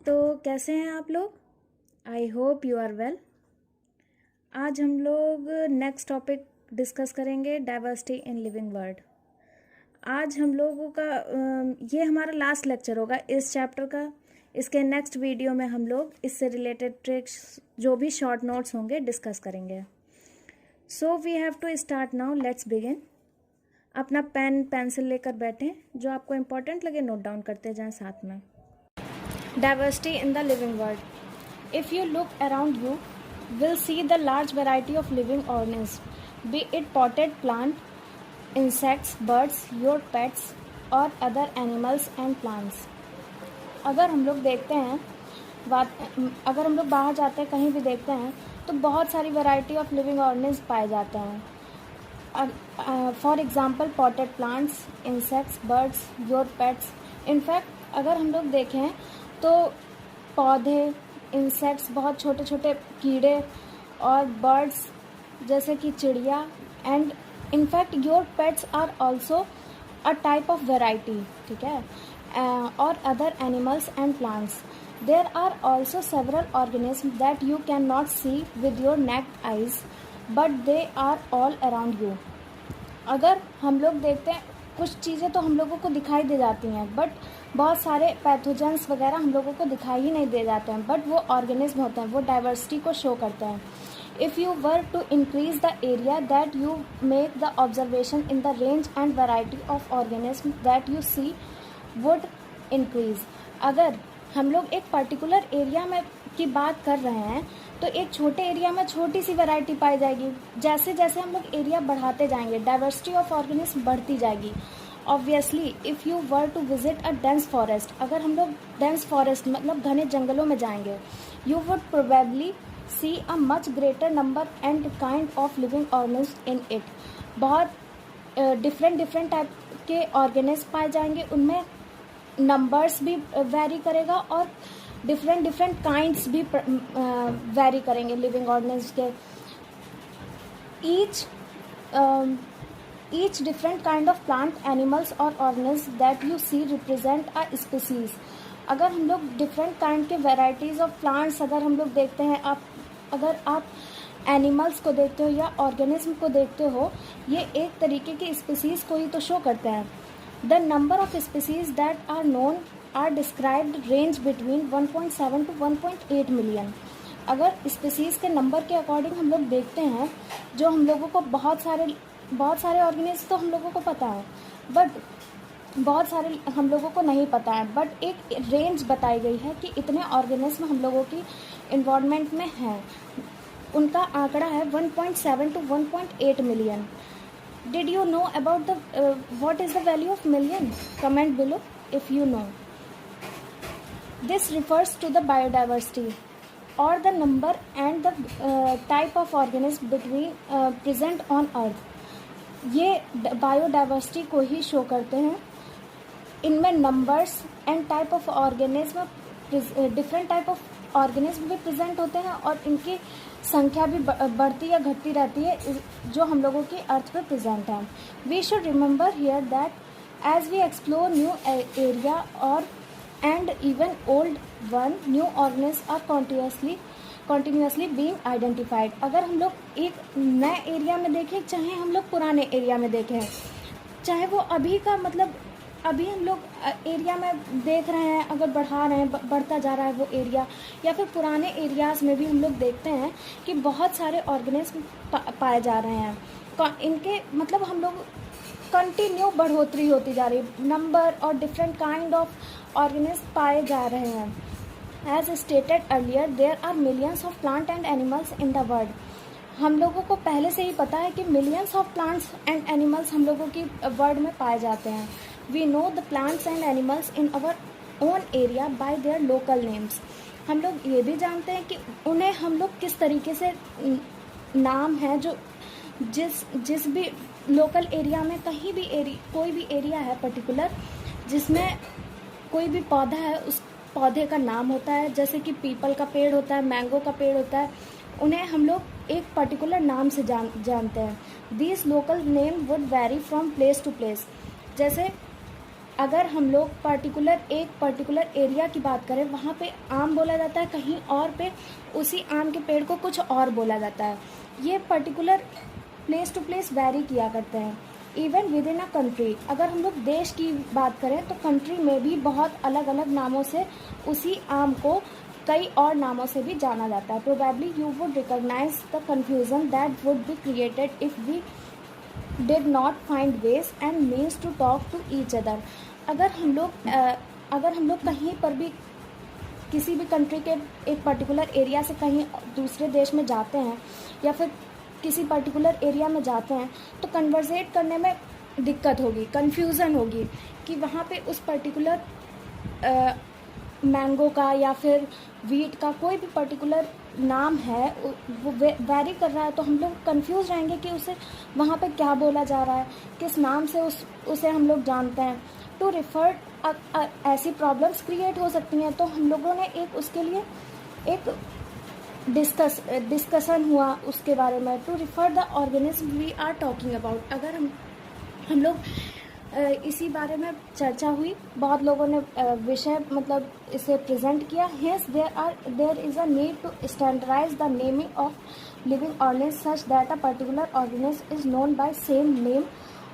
तो कैसे हैं आप लोग? I hope you are well. आज हम लोग नेक्स्ट टॉपिक डिस्कस करेंगे, डाइवर्सिटी इन लिविंग वर्ल्ड। आज हम लोगों का ये हमारा लास्ट लेक्चर होगा इस चैप्टर का। इसके नेक्स्ट वीडियो में हम लोग इससे रिलेटेड ट्रिक्स जो भी शॉर्ट नोट्स होंगे डिस्कस करेंगे। So we have to start now, let's begin. अपना पेन पेंसिल लेकर बैठें, जो आपको इम्पोर्टेंट लगे नोट डाउन करते जाएं साथ में। Diversity in the living world. If you look around you, will see the large variety of living organisms, be it potted plant, insects, birds, your pets, or other animals and plants. अगर हम लोग देखते हैं अगर हम लोग बाहर जाते हैं, कहीं भी देखते हैं, तो बहुत सारी वैरायटी ऑफ लिविंग ऑर्गेनिज्म पाए जाते हैं। For example potted plants, insects, birds, your pets. In fact अगर हम लोग देखें तो पौधे, इंसेक्ट्स, बहुत छोटे छोटे कीड़े, और बर्ड्स जैसे कि चिड़िया, and in fact your pets are also a type of variety, ठीक है, और other animals and plants. There are also several organism that you can not see with your naked eyes, but they are all around you. अगर हम लोग देखते हैं, कुछ चीज़ें तो हम लोगों को दिखाई दे जाती हैं, बट बहुत सारे पैथोजेंस वगैरह हम लोगों को दिखाई ही नहीं दे जाते हैं, बट वो ऑर्गेनिज्म होते हैं, वो डाइवर्सिटी को शो करते हैं। If you were to increase the area that you make the observation in the range and variety of organism that you see would increase. अगर हम लोग एक पर्टिकुलर एरिया में की बात कर रहे हैं, तो एक छोटे एरिया में छोटी सी वैरायटी पाई जाएगी। जैसे जैसे हम लोग एरिया बढ़ाते जाएंगे, डाइवर्सिटी ऑफ ऑर्गेनिज्म बढ़ती जाएगी। Obviously if you were to visit a dense forest, अगर हम लोग डेंस फॉरेस्ट मतलब घने जंगलों में जाएंगे, you would probably see a much greater number and kind of living organism in it. बहुत डिफरेंट टाइप के ऑर्गेनिज्म पाए जाएंगे, उनमें नंबर्स भी वेरी करेगा और डिफरेंट काइंड्स भी वेरी करेंगे लिविंग ऑर्गेनिज्म के। Each different kind of plant, animals और organism that you see represent a species. अगर हम लोग डिफरेंट काइंड के वेराइटीज़ ऑफ प्लांट्स अगर हम लोग देखते हैं, अगर आप एनिमल्स को देखते हो या ऑर्गेनिज्म को देखते हो, ये एक तरीके की स्पीसीज को ही तो शो करते हैं। The number of species that are known are described range between 1.7 to 1.8 million. अगर स्पीसीज के नंबर के अकॉर्डिंग हम लोग देखते हैं, जो हम लोगों को बहुत सारे ऑर्गेनिज्म तो हम लोगों को पता है, बट बहुत सारे हम लोगों को नहीं पता है, बट एक रेंज बताई गई है कि इतने ऑर्गेनिज्म हम लोगों की इन्वायरमेंट में हैं। उनका आंकड़ा है 1.7 to 1.8 million. Did you know about the what is the value of million? Comment below if you know. This refers to the biodiversity और the number and the type of organism between present on earth. ये biodiversity को ही show करते हैं। इनमें numbers and type of organism, different type of organism भी present होते हैं, और इनकी संख्या भी बढ़ती या घटती रहती है, जो हम लोगों की अर्थ पे प्रेजेंट है। We should remember here that as we explore new area और and even old one, new organism are continuously being identified. अगर हम लोग एक नए एरिया में देखें, चाहे हम लोग पुराने एरिया में देखें, चाहे वो अभी का मतलब अभी हम लोग एरिया में देख रहे हैं, अगर बढ़ा रहे हैं, बढ़ता जा रहा है वो एरिया, या फिर पुराने एरियाज़ में भी हम लोग देखते हैं कि बहुत सारे ऑर्गेनिज्म पाए जा रहे हैं। इनके मतलब हम लोग कंटिन्यू बढ़ोतरी होती जा रही है, नंबर और डिफरेंट काइंड ऑफ ऑर्गेनिज्म पाए जा रहे हैं। As stated earlier, there are millions of plant and animals in the world. हम लोगों को पहले से ही पता है कि millions of plants and animals हम लोगों की वर्ल्ड में पाए जाते हैं। We know the plants and animals in our own area by their local names. हम लोग ये भी जानते हैं कि उन्हें हम लोग किस तरीके से नाम है, जो जिस भी लोकल एरिया में कहीं भी कोई भी एरिया है पर्टिकुलर, जिसमें कोई भी पौधा है, उस पौधे का नाम होता है। जैसे कि पीपल का पेड़ होता है, मैंगो का पेड़ होता है, उन्हें हम लोग एक पर्टिकुलर नाम से जानते हैं। These local name would vary from place to place. जैसे अगर हम लोग एक पर्टिकुलर एरिया की बात करें, वहाँ पे आम बोला जाता है, कहीं और पे उसी आम के पेड़ को कुछ और बोला जाता है। ये particular place to place vary किया करते हैं। Even within a country, अगर हम लोग देश की बात करें तो कंट्री में भी बहुत अलग अलग नामों से उसी आम को कई और नामों से भी जाना जाता है। Probably you would recognise the confusion that would be created if we did not find ways and means to talk to each other. अगर हम लोग कहीं पर भी किसी भी कंट्री के एक पर्टिकुलर एरिया से कहीं दूसरे देश में जाते हैं या फिर किसी पर्टिकुलर एरिया में जाते हैं तो कन्वर्सेट करने में दिक्कत होगी, कन्फ्यूज़न होगी कि वहाँ पे उस पर्टिकुलर मैंगो का या फिर वीट का कोई भी पर्टिकुलर नाम है वो वैरी कर रहा है, तो हम लोग कंफ्यूज रहेंगे कि उसे वहाँ पे क्या बोला जा रहा है, किस नाम से उसे हम लोग जानते हैं। टू रिफर ऐसी प्रॉब्लम्स क्रिएट हो सकती हैं। तो हम लोगों ने उसके लिए एक डिस्कशन हुआ उसके बारे में। To refer the organism we are talking about, अगर हम लोग इसी बारे में चर्चा हुई, बहुत लोगों ने विषय मतलब इसे प्रेजेंट किया। Hence there is a need to standardise the naming of living organism such that a particular organism is known by same name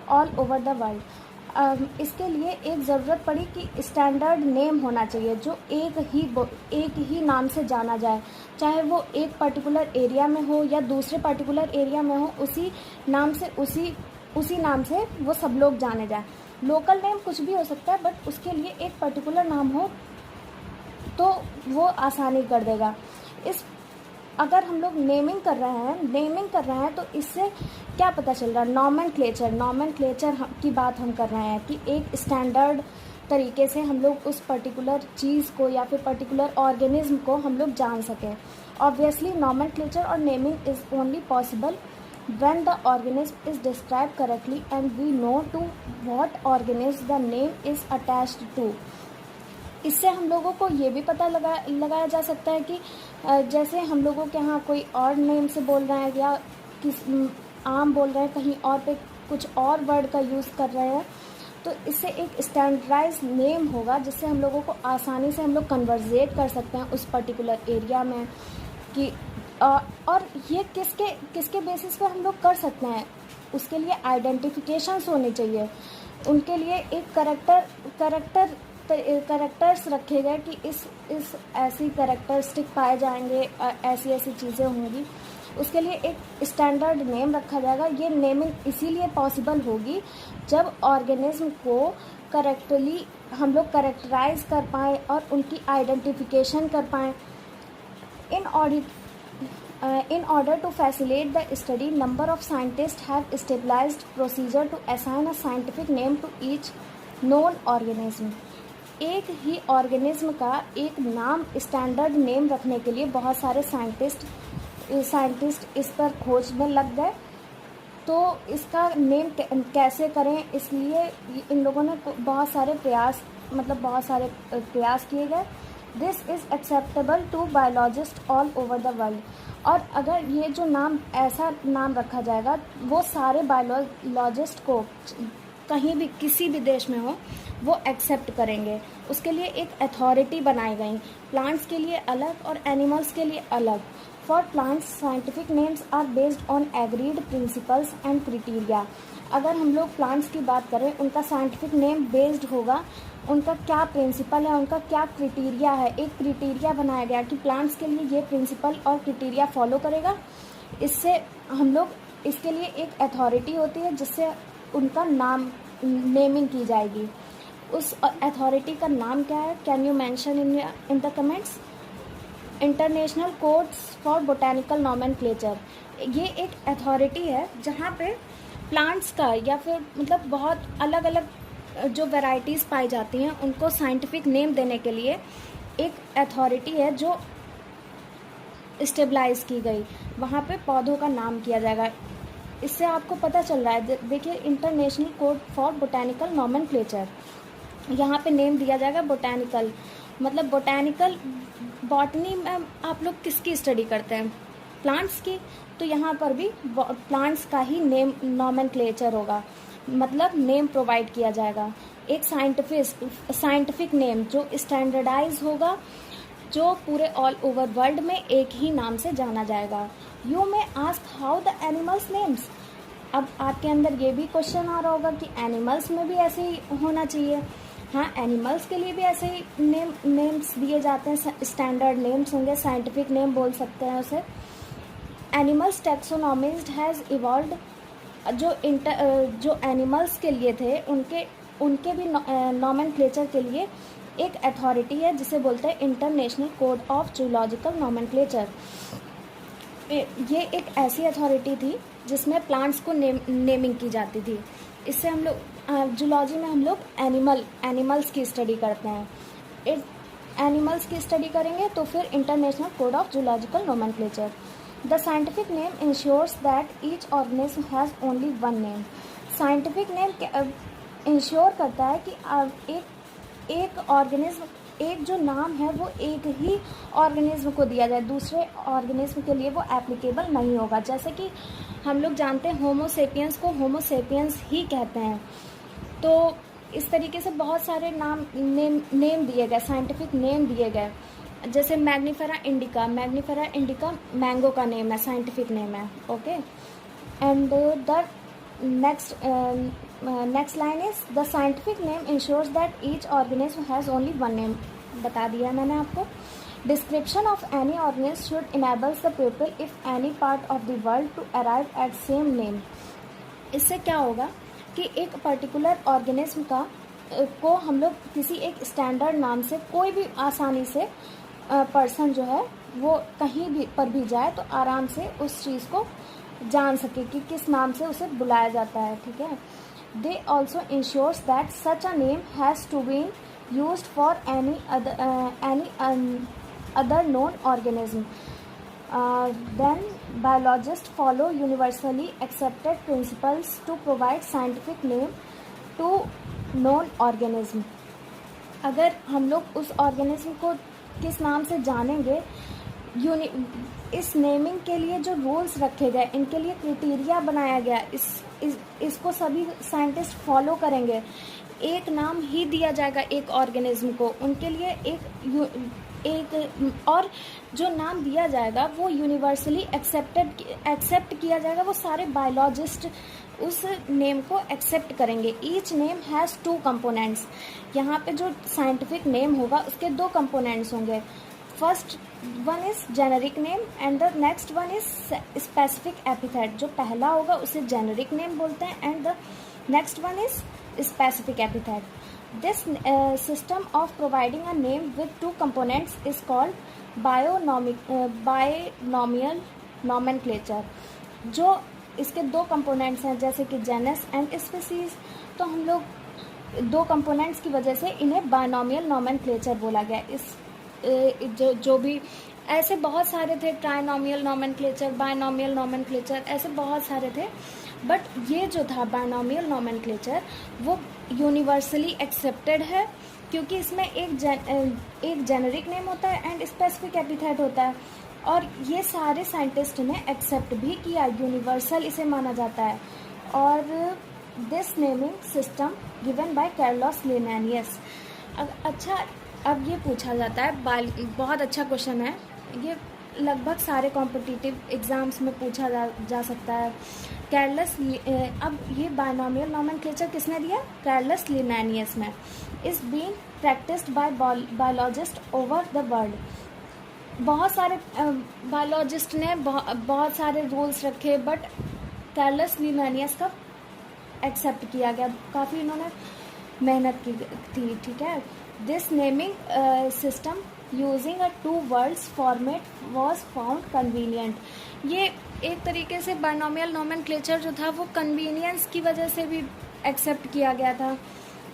all over the world. इसके लिए एक ज़रूरत पड़ी कि स्टैंडर्ड नेम होना चाहिए जो एक ही नाम से जाना जाए, चाहे वो एक पर्टिकुलर एरिया में हो या दूसरे पर्टिकुलर एरिया में हो, उसी नाम से वो सब लोग जाने जाए। लोकल नेम कुछ भी हो सकता है, बट उसके लिए एक पर्टिकुलर नाम हो तो वो आसानी कर देगा। अगर हम लोग नेमिंग कर रहे हैं तो इससे क्या पता चल रहा है, नॉमेनक्लेचर की बात हम कर रहे हैं कि एक स्टैंडर्ड तरीके से हम लोग उस पर्टिकुलर चीज़ को या फिर पर्टिकुलर ऑर्गेनिज्म को हम लोग जान सकें। ऑब्वियसली नॉमेनक्लेचर और naming is only possible when the organism is described correctly and we know to what organism the name is attached to। इससे हम लोगों को ये भी पता लगाया जा सकता है कि जैसे हम लोगों के यहाँ कोई और नेम से बोल रहे हैं या आम बोल रहे हैं, कहीं और पे कुछ और वर्ड का यूज़ कर रहे हैं, तो इससे एक स्टैंडर्डाइज नेम होगा जिससे हम लोगों को आसानी से हम लोग कन्वर्सेट कर सकते हैं उस पर्टिकुलर एरिया में कि और ये किसके बेसिस पे हम लोग कर सकते हैं। उसके लिए आइडेंटिफिकेशंस होने चाहिए, उनके लिए एक करेक्टर्स रखे गए कि इस ऐसी करेक्टरिस्टिक पाए जाएंगे, ऐसी चीज़ें होंगी। उसके लिए एक स्टैंडर्ड नेम रखा जाएगा। ये नेमिंग इसीलिए पॉसिबल होगी जब ऑर्गेनिज्म को करेक्टली हम लोग करेक्टराइज कर पाएँ और उनकी आइडेंटिफिकेशन कर पाएँ। In order to facilitate the study, number of scientists have established procedure to assign a scientific name to each known organism। एक ही ऑर्गेनिज्म का एक नाम, स्टैंडर्ड नेम रखने के लिए बहुत सारे साइंटिस्ट इस पर खोज में लग गए। तो इसका नेम कैसे करें, इसलिए इन लोगों ने बहुत सारे प्रयास किए गए। This is acceptable to biologist all over the world. और अगर ये जो ऐसा नाम रखा जाएगा वो सारे बायोलॉजिस्ट को कहीं भी किसी भी देश में हो वो एक्सेप्ट करेंगे। उसके लिए एक अथॉरिटी बनाई गई, प्लांट्स के लिए अलग और एनिमल्स के लिए अलग। For plants scientific names are based on agreed principles and criteria. अगर हम लोग प्लांट्स की बात करें, उनका साइंटिफिक नेम बेस्ड होगा, उनका क्या प्रिंसिपल है, उनका क्या क्रिटेरिया है। एक क्रिटेरिया बनाया गया कि प्लांट्स के लिए ये प्रिंसिपल और क्रिटेरिया फॉलो करेगा। इससे हम लोग इसके लिए एक अथॉरिटी होती है जिससे उनका नेमिंग की जाएगी। उस अथॉरिटी का नाम क्या है, can you mention in the comments. International codes for botanical nomenclature, ये एक अथॉरिटी है जहाँ पे प्लांट्स का या फिर मतलब बहुत अलग अलग जो वैरायटीज़ पाई जाती हैं उनको साइंटिफिक नेम देने के लिए एक अथॉरिटी है जो स्टेबलाइज की गई। वहाँ पे पौधों का नाम किया जाएगा। इससे आपको पता चल रहा है, देखिए international code for botanical nomenclature, यहाँ पे नेम दिया जाएगा बोटेनिकल। मतलब बोटेनिकल, बॉटनी में आप लोग किसकी स्टडी करते हैं, प्लांट्स की, तो यहाँ पर भी प्लांट्स का ही नेम नॉमेनक्लेचर होगा, मतलब नेम प्रोवाइड किया जाएगा। एक साइंटिफिक नेम जो स्टैंडर्डाइज होगा, जो पूरे ऑल ओवर वर्ल्ड में एक ही नाम से जाना जाएगा। You may ask how the animals names. अब आपके अंदर ये भी क्वेश्चन आ रहा होगा कि एनिमल्स में भी ऐसे ही होना चाहिए। हाँ, एनिमल्स के लिए भी ऐसे ही नेम्स दिए जाते हैं, स्टैंडर्ड नेम्स होंगे, साइंटिफिक नेम बोल सकते हैं उसे। Animals taxonomist has evolved. जो एनिमल्स के लिए थे उनके भी नॉमेनक्लेचर के लिए एक अथॉरिटी है जिसे बोलते हैं international code of zoological nomenclature. ये एक ऐसी अथॉरिटी थी जिसमें प्लांट्स को नेमिंग की जाती थी। इससे हम लोग जूलॉजी में हम लोग एनिमल्स की स्टडी करते हैं। एनिमल्स की स्टडी करेंगे तो फिर international code of zoological nomenclature. The scientific name ensures that each organism has only one name. Scientific name ensure करता है कि एक ऑर्गेनिज्म, एक जो नाम है वो एक ही ऑर्गेनिज्म को दिया जाए, दूसरे ऑर्गेनिज्म के लिए वो एप्लीकेबल नहीं होगा। जैसे कि हम लोग जानते हैं होमोसेपियंस को होमोसेपियंस ही कहते हैं। तो इस तरीके से बहुत सारे नेम दिए गए, साइंटिफिक नेम दिए गए। जैसे मैग्नीफेरा इंडिका मैंगो का नेम है, साइंटिफिक नेम है। Okay, and the next line is the scientific name ensures that each organism has only one name. बता दिया मैंने आपको। Description of any organism should enables the people if any part of the world to arrive at same name. इससे क्या होगा कि एक particular organism को हम लोग किसी एक स्टैंडर्ड नाम से कोई भी आसानी से पर्सन जो है वो कहीं भी पर भी जाए तो आराम से उस चीज़ को जान सके कि किस नाम से उसे बुलाया जाता है। ठीक है। They also ensures that such a name has to be used for any other known organism. Then biologist follow universally accepted principles to provide scientific name to known organism. अगर हम लोग उस ऑर्गेनिज्म को किस नाम से जानेंगे, इस नेमिंग के लिए जो रूल्स रखे गए, इनके लिए क्राइटेरिया बनाया गया, इसको सभी साइंटिस्ट फॉलो करेंगे। एक नाम ही दिया जाएगा एक ऑर्गेनिज्म को, उनके लिए एक और जो नाम दिया जाएगा वो यूनिवर्सली एक्सेप्ट किया जाएगा। वो सारे बायोलॉजिस्ट उस नेम को एक्सेप्ट करेंगे। Each name has two components. यहाँ पे जो साइंटिफिक नेम होगा उसके दो कंपोनेंट्स होंगे। First one is generic name and the next one is specific epithet. जो पहला होगा उसे जेनेरिक नेम बोलते हैं and the next one is specific epithet. This system of providing a name with two components is called binomial nomenclature। जो इसके दो components हैं जैसे कि genus and species, तो हम लोग दो components की वजह से इन्हें binomial nomenclature बोला गया। जो भी ऐसे बहुत सारे थे, ट्राइनोमियल नॉमेनक्लेचर, बायनोमियल नॉमेनक्लेचर, ऐसे बहुत सारे थे। बट ये जो था बायनोमियल नॉमेनक्लेचर वो यूनिवर्सली एक्सेप्टेड है क्योंकि इसमें एक जेनेरिक नेम होता है एंड स्पेसिफिक एपिथेट होता है। और ये सारे साइंटिस्ट ने एक्सेप्ट भी किया, यूनिवर्सल इसे माना जाता है। और this naming system given by Carlos Linnaeus. अच्छा, अब ये पूछा जाता है, बहुत अच्छा क्वेश्चन है ये, लगभग सारे कॉम्पिटिटिव एग्जाम्स में पूछा जा सकता है। अब ये बायनोमियल नॉमेनक्लेचर किसने दिया? कार्लोस लिनानियस में। Is being practised by biologist over the world. बहुत सारे बायोलॉजिस्ट ने बहुत सारे रूल्स रखे बट कार्लोस लिनानियस का एक्सेप्ट किया गया। काफ़ी इन्होंने मेहनत की थी। ठीक है। This naming system using a two words format was found convenient. ये एक तरीके से बायनोमियल नॉमेनक्लेचर जो था वो कन्वीनियंस की वजह से भी एक्सेप्ट किया गया था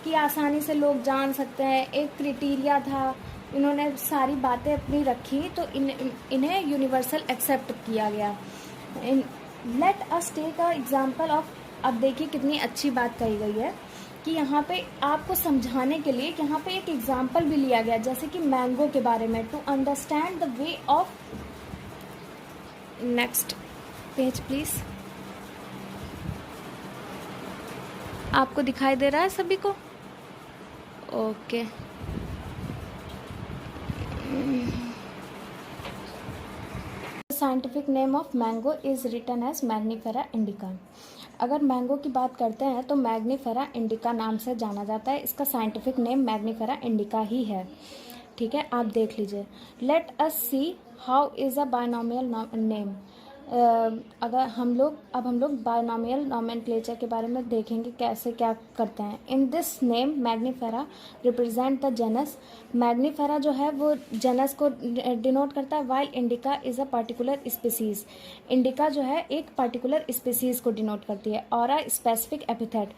कि आसानी से लोग जान सकते हैं। एक क्राइटेरिया था, इन्होंने सारी बातें अपनी रखी तो इन्हें यूनिवर्सल एक्सेप्ट किया गया। Let us take a example of. अब देखिए कितनी अच्छी बात कही गई है कि यहाँ पे आपको समझाने के लिए यहाँ पे एक एग्जाम्पल भी लिया गया, जैसे कि मैंगो के बारे में। To understand the way of, next page please. आपको दिखाई दे रहा है सभी को? Okay. Scientific name of mango is written as Mangifera indica. अगर मैंगो की बात करते हैं तो मैग्नीफेरा इंडिका नाम से जाना जाता है। इसका साइंटिफिक नेम मैग्नीफेरा इंडिका ही है। ठीक है, आप देख लीजिए। Let us see how is a binomial name. अगर हम लोग बायनॉमियल नॉमेनक्लेचर के बारे में देखेंगे कैसे क्या करते हैं। In this name Mangifera represent the genus. Mangifera जो है वो जेनस को डिनोट करता है, while indica is a particular species. Indica जो है एक पर्टिकुलर स्पीसीज को डिनोट करती है। और अ स्पेसिफिक एपिथेट,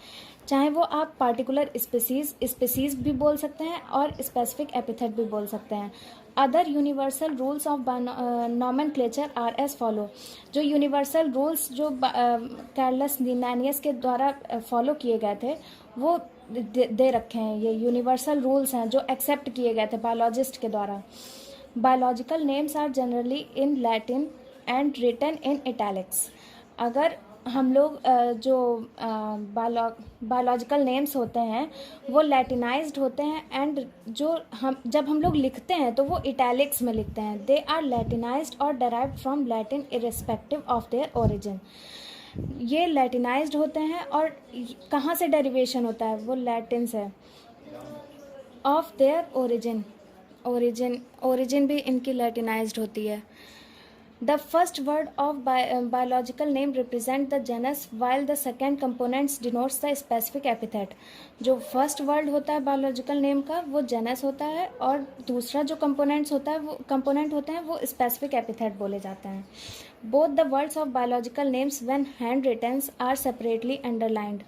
चाहे वो आप पार्टिकुलर स्पीसीज भी बोल सकते हैं और स्पेसिफिक एपिथेट भी बोल सकते हैं। Other universal rules of nomenclature are as follow. जो यूनिवर्सल रूल्स जो कार्लस लिनानियस के द्वारा फॉलो किए गए थे वो दे रखे हैं। ये यूनिवर्सल रूल्स हैं जो एक्सेप्ट किए गए थे बायोलॉजिस्ट के द्वारा। Biological names are generally in Latin and written in italics. अगर हम लोग जो बायोलॉजिकल नेम्स होते हैं वो लैटिनाइज्ड होते हैं एंड जब हम लोग लिखते हैं तो वो इटैलिक्स में लिखते हैं। दे आर लैटिनाइज्ड और derived from Latin irrespective of their origin. ये लैटिनाइज्ड होते हैं और कहाँ से डेरिवेशन होता है, वो लैटिन से। ऑफ देयर ओरिजिन भी इनकी लैटिनाइज्ड होती है। The first word of biological name represent the genus while the second components denotes the specific epithet। जो फर्स्ट वर्ड होता है बायोलॉजिकल नेम का वो जेनस होता है और दूसरा जो कंपोनेंट होते हैं वो स्पेसिफिक एपिथेट बोले जाते हैं। Both the words of biological names when hand written are separately underlined.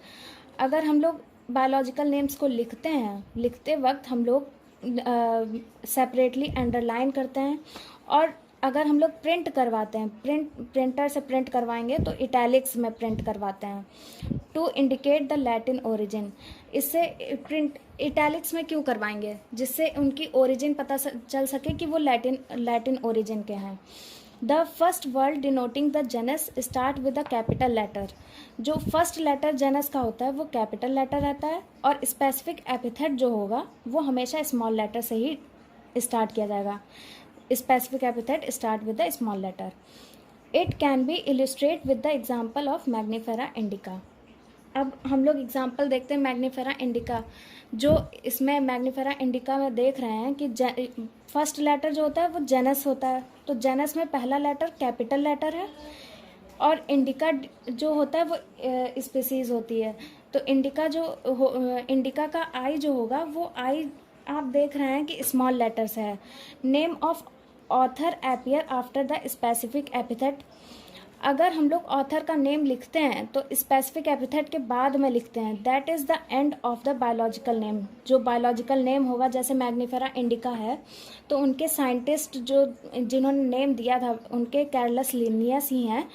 अगर हम लोग बायोलॉजिकल नेम्स को लिखते वक्त हम लोग सेपरेटली अंडरलाइन करते हैं। और अगर हम लोग प्रिंट करवाते हैं, प्रिंटर से प्रिंट करवाएंगे तो इटैलिक्स में प्रिंट करवाते हैं to indicate the Latin origin. इससे प्रिंट इटैलिक्स में क्यों करवाएंगे, जिससे उनकी ओरिजिन पता चल सके कि वो लैटिन ओरिजिन के हैं। The first word denoting the genus start with the capital letter. जो फर्स्ट लेटर जेनस का होता है वो कैपिटल लेटर रहता है और स्पेसिफिक एपिथेट जो होगा वो हमेशा स्मॉल लेटर से ही स्टार्ट किया जाएगा। Specific epithet start with the small letter. It can be illustrate with the example of Magnifera indica। अब हम लोग एग्जाम्पल देखते हैं मैग्नीफेरा इंडिका। जो इसमें मैग्नीफेरा इंडिका में देख रहे हैं कि फर्स्ट लेटर जो होता है वो जेनस होता है। तो जेनस में पहला लेटर कैपिटल लेटर है और इंडिका जो होता है वो स्पीसीज होती है। तो इंडिका का आई जो होगा वो आई आप देख रहे हैं कि स्मॉल लेटर से है। Name of author appear after the specific epithet. अगर हम लोग ऑथर का नेम लिखते हैं तो स्पेसिफिक एपिथेट के बाद में लिखते हैं। That is the end of the biological name. जो बायोलॉजिकल नेम होगा जैसे मैग्नीफेरा इंडिका है तो उनके साइंटिस्ट जिन्होंने नेम दिया था उनके कार्लस लिनियस ही हैं,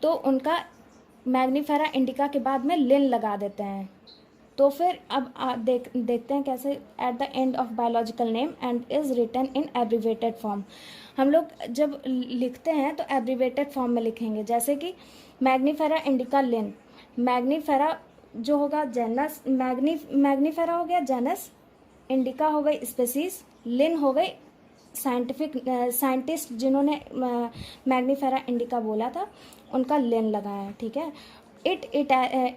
तो उनका मैग्नीफेरा इंडिका के बाद में लिन लगा देते हैं। तो फिर अब देखते हैं कैसे at the end of biological name and is written in abbreviated form. हम लोग जब लिखते हैं तो एब्रीवेटेड फॉर्म में लिखेंगे, जैसे कि मैग्नीफेरा इंडिका लिन। मैग्नीफेरा जो होगा जेनस, मैग्नीफेरा हो गया जेनस, इंडिका हो गई स्पीसीज, लिन हो गई साइंटिस्ट जिन्होंने मैग्नीफेरा इंडिका बोला था उनका लिन लगाया। ठीक है, It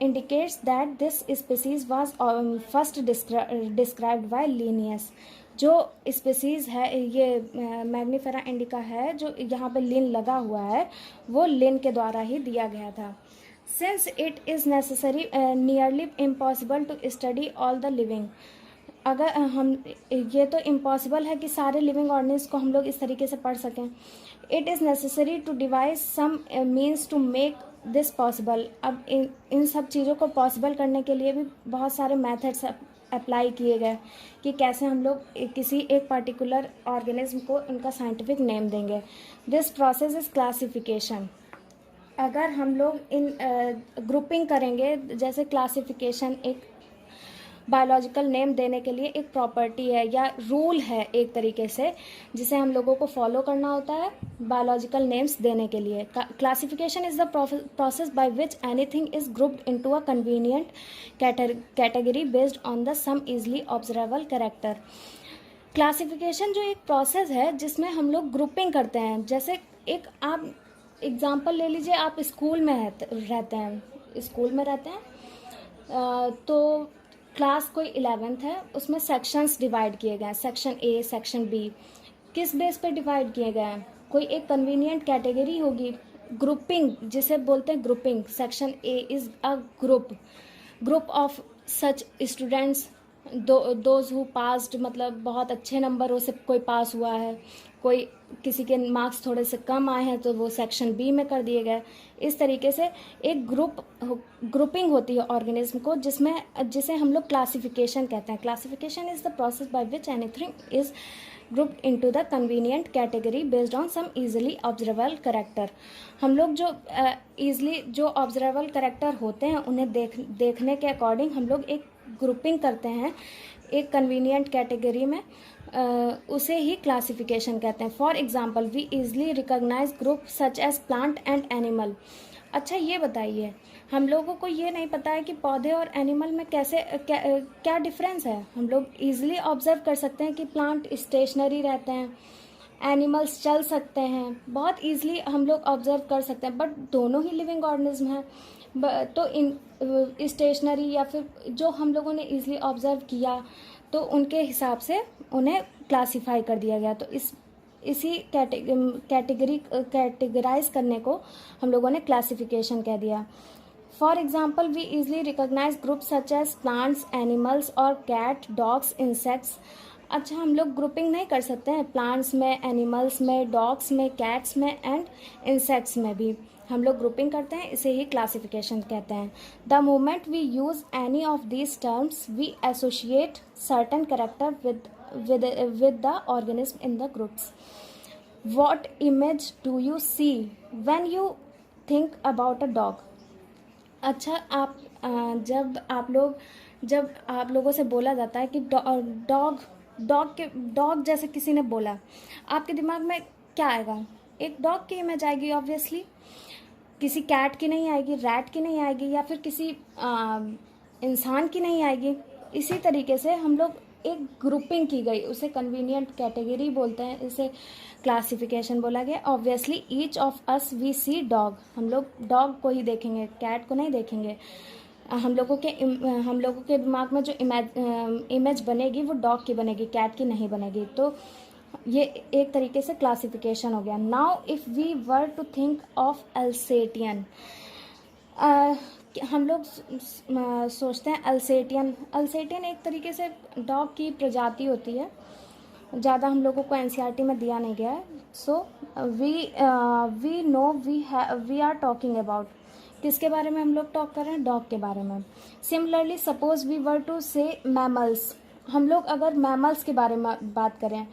indicates that this species was first described by Linnaeus। जो स्पीसीज है ये मैग्नीफेरा इंडिका है जो यहाँ पे लिन लगा हुआ है वो लिन के द्वारा ही दिया गया था। Since it is necessary nearly impossible to study all the living। अगर हम ये तो इम्पॉसिबल है कि सारे लिविंग ऑर्गेनिज्म को हम लोग इस तरीके से पढ़ सकें। It is necessary to devise some means to make this possible. अब इन सब चीज़ों को पॉसिबल करने के लिए भी बहुत सारे मेथड्स अप्लाई किए गए कि कैसे हम लोग किसी एक पर्टिकुलर ऑर्गेनिज्म को उनका साइंटिफिक नेम देंगे। This process is classification. अगर हम लोग इन ग्रुपिंग करेंगे, जैसे क्लासिफिकेशन एक बायोलॉजिकल नेम देने के लिए एक प्रॉपर्टी है या रूल है एक तरीके से, जिसे हम लोगों को फॉलो करना होता है बायोलॉजिकल नेम्स देने के लिए। Classification is the process by which anything is grouped into a convenient category based on the some easily observable character. Classification जो एक प्रोसेस है जिसमें हम लोग ग्रुपिंग करते हैं। जैसे एक आप एग्जांपल ले लीजिए, आप स्कूल में रहते हैं, तो क्लास कोई 11th है, उसमें सेक्शंस डिवाइड किए गए हैं, सेक्शन ए, सेक्शन बी। किस बेस पे डिवाइड किए गए हैं? कोई एक कन्वीनियंट कैटेगरी होगी, ग्रुपिंग जिसे बोलते हैं grouping. Section A is a group of such students those who passed, मतलब बहुत अच्छे नंबरों से कोई पास हुआ है, कोई किसी के मार्क्स थोड़े से कम आए हैं तो वो सेक्शन बी में कर दिए गए। इस तरीके से एक ग्रुपिंग होती है ऑर्गेनिज्म को, जिसे हम लोग क्लासिफिकेशन कहते हैं। Classification is the process by which anything is grouped into the convenient category based on some easily observable character। हम लोग जो easily जो observable character होते हैं उन्हें देखने के अकॉर्डिंग हम लोग एक ग्रुपिंग करते हैं एक कन्वीनियंट कैटेगरी में, उसे ही क्लासिफिकेशन कहते हैं। For example, we easily recognize group such as plant and animal. अच्छा ये बताइए, हम लोगों को ये नहीं पता है कि पौधे और एनिमल में क्या डिफरेंस है। हम लोग इजीली ऑब्जर्व कर सकते हैं कि प्लांट स्टेशनरी रहते हैं, एनिमल्स चल सकते हैं, बहुत इजीली हम लोग ऑब्जर्व कर सकते हैं, बट दोनों ही लिविंग ऑर्गेनिज्म हैं। तो इन स्टेशनरी या फिर जो हम लोगों ने इजीली ऑब्जर्व किया तो उनके हिसाब से उन्हें क्लासिफाई कर दिया गया। तो इसी कैटेगराइज करने को हम लोगों ने क्लासिफिकेशन कह दिया। For example, we easily recognize group such as plants, animals और कैट, डॉग्स, इंसेक्ट्स। अच्छा, हम लोग ग्रुपिंग नहीं कर सकते हैं प्लांट्स में, एनिमल्स में, डॉग्स में, कैट्स में एंड इंसेक्ट्स में भी हम लोग ग्रुपिंग करते हैं, इसे ही क्लासिफिकेशन कहते हैं। The moment we use any of these terms we associate certain character with the organism in the groups. What image do you see when you think about a dog? अच्छा, जब आप लोगों से बोला जाता है कि डॉग जैसे किसी ने बोला, आपके दिमाग में क्या आएगा? एक डॉग की इमेज आएगी ऑब्वियसली, किसी कैट की नहीं आएगी, रैट की नहीं आएगी, या फिर किसी इंसान की नहीं आएगी। इसी तरीके से हम लोग एक ग्रुपिंग की गई, उसे कन्वीनियंट कैटेगरी बोलते हैं, इसे क्लासिफिकेशन बोला गया। Obviously each of us we see dog, हम लोग डॉग को ही देखेंगे, कैट को नहीं देखेंगे। हम लोगों के दिमाग में जो इमेज बनेगी वो डॉग की बनेगी, कैट की नहीं बनेगी। तो ये एक तरीके से क्लासिफिकेशन हो गया। Now if we were to think of Alsatian, हम लोग सोचते हैं अल्सेटियन एक तरीके से डॉग की प्रजाति होती है, ज़्यादा हम लोगों को एनसीईआरटी में दिया नहीं गया है। So we know we are talking about, किसके बारे में हम लोग टॉक कर रहे हैं? डॉग के बारे में। Similarly suppose we were to say mammals, हम लोग अगर मैमल्स के बारे में बात करें,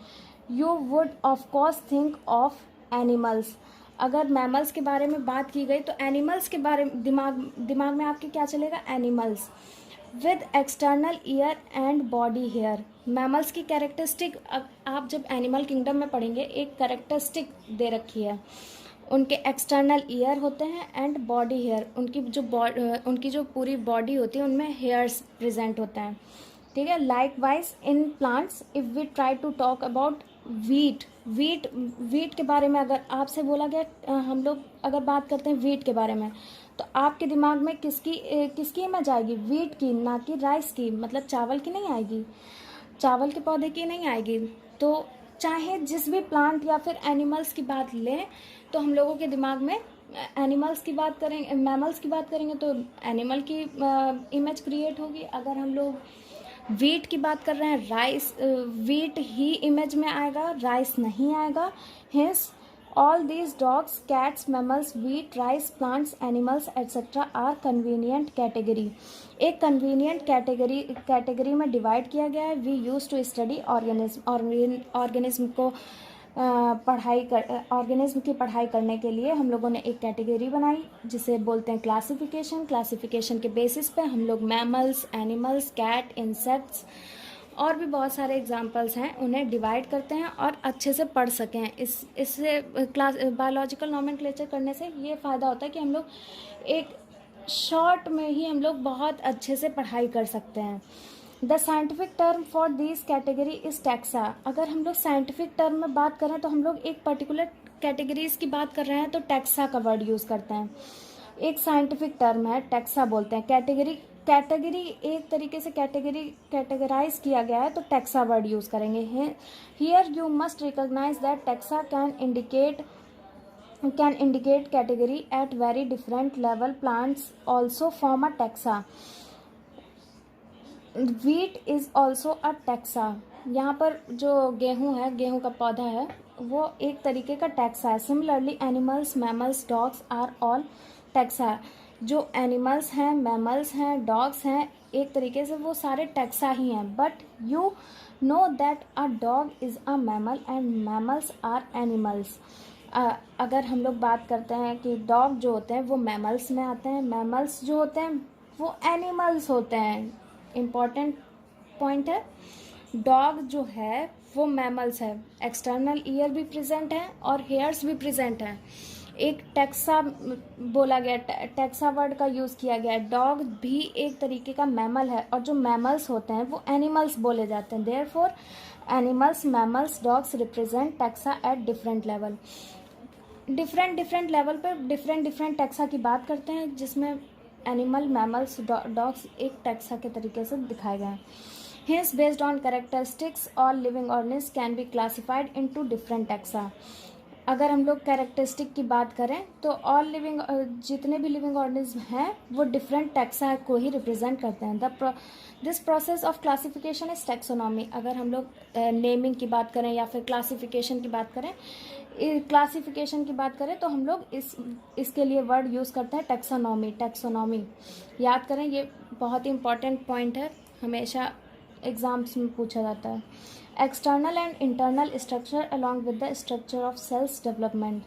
you would of course think of animals. अगर मैमल्स के बारे में बात की गई तो एनिमल्स के बारे में दिमाग में आपके क्या चलेगा? Animals with external ear and body hair. Mammals की कैरेक्टरिस्टिक आप जब एनिमल किंगडम में पढ़ेंगे, एक कैरेक्टरिस्टिक दे रखी है, उनके एक्सटर्नल ईयर होते हैं एंड बॉडी हेयर, उनकी जो पूरी बॉडी होती है उनमें हेयर्स प्रेजेंट होते हैं, ठीक है। Likewise in plants, if we try to talk about wheat के बारे में अगर आपसे बोला गया, हम लोग अगर बात करते हैं वीट के बारे में, तो आपके दिमाग में किसकी इमेज आएगी? वीट की, ना कि राइस की, मतलब चावल की नहीं आएगी, चावल के पौधे की नहीं आएगी। तो चाहे जिस भी प्लांट या फिर एनिमल्स की बात लें, तो हम लोगों के दिमाग में एनिमल्स की बात करेंगे, मैमल्स की बात करेंगे तो एनिमल की इमेज क्रिएट होगी। अगर हम लोग वीट की बात कर रहे हैं, राइस, वीट ही इमेज में आएगा, राइस नहीं आएगा। Hence all these dogs, cats, mammals, wheat, rice, plants, animals etcetera are convenient category. एक कन्वीनियंट कैटेगरी में डिवाइड किया गया है। We use to study organism को ऑर्गेनिज्म की पढ़ाई करने के लिए हम लोगों ने एक कैटेगरी बनाई जिसे बोलते हैं क्लासिफिकेशन। क्लासिफिकेशन के बेसिस पे हम लोग मैमल्स, एनिमल्स, कैट, इंसेक्ट्स और भी बहुत सारे एग्जांपल्स हैं उन्हें डिवाइड करते हैं और अच्छे से पढ़ सकें। इससे बायोलॉजिकल नॉमेनक्लेचर करने से ये फ़ायदा होता है कि हम लोग एक शॉर्ट में ही हम लोग बहुत अच्छे से पढ़ाई कर सकते हैं। The scientific term for this category is taxa. अगर हम लोग साइंटिफिक टर्म में बात करें तो हम लोग एक पर्टिकुलर कैटेगरीज की बात कर रहे हैं तो टैक्सा का वर्ड यूज़ करते हैं। एक साइंटिफिक टर्म है, टैक्सा बोलते हैं। कैटेगरी एक तरीके से कैटेगराइज किया गया है तो टैक्सा वर्ड यूज़ करेंगे। Here you must recognize that taxa can indicate category at very different level. Plants also form a taxa. Wheat is also a taxa. यहाँ पर जो गेहूँ है, गेहूँ का पौधा है, वो एक तरीके का टैक्सा है। Similarly animals, mammals, dogs are all taxa. जो एनिमल्स हैं, मैमल्स हैं, डॉग्स हैं, एक तरीके से वो सारे टैक्सा ही हैं। But you know that a dog is a mammal and mammals are animals. अगर हम लोग बात करते हैं कि डॉग जो होते हैं वो मैमल्स में आते हैं, मैमल्स जो होते हैं वो एनिमल्स होते हैं। इम्पॉर्टेंट पॉइंट है, डॉग जो है वो मैमल्स है। एक्सटर्नल ईयर भी प्रेजेंट है और हेयर्स भी प्रेजेंट है। एक टैक्सा बोला गया, टैक्सा वर्ड का यूज़ किया गया। डॉग भी एक तरीके का मैमल है और जो मैमल्स होते हैं वो एनिमल्स बोले जाते हैं। Therefore animals, mammals, dogs represent taxa at different level. Different level पर डिफरेंट टैक्सा की बात करते हैं जिसमें एनिमल, मैमल्स, डॉग्स एक टैक्सा के तरीके से दिखाए गए हैं। Hence, based on characteristics, all living organisms can be classified into different taxa. अगर हम लोग कैरेक्टरिस्टिक की बात करें तो ऑल लिविंग, जितने भी लिविंग ऑर्गेनिज्म हैं वो डिफरेंट टैक्सा को ही रिप्रेजेंट करते हैं। This process of classification is taxonomy. अगर हम लोग नेमिंग की बात करें या फिर क्लासिफिकेशन की बात करें, तो हम लोग इसके लिए वर्ड यूज़ करते हैं टैक्सोनॉमी। याद करें, ये बहुत ही इंपॉर्टेंट पॉइंट है, हमेशा एग्जाम्स में पूछा जाता है। External and internal structure along with the structure of cells development.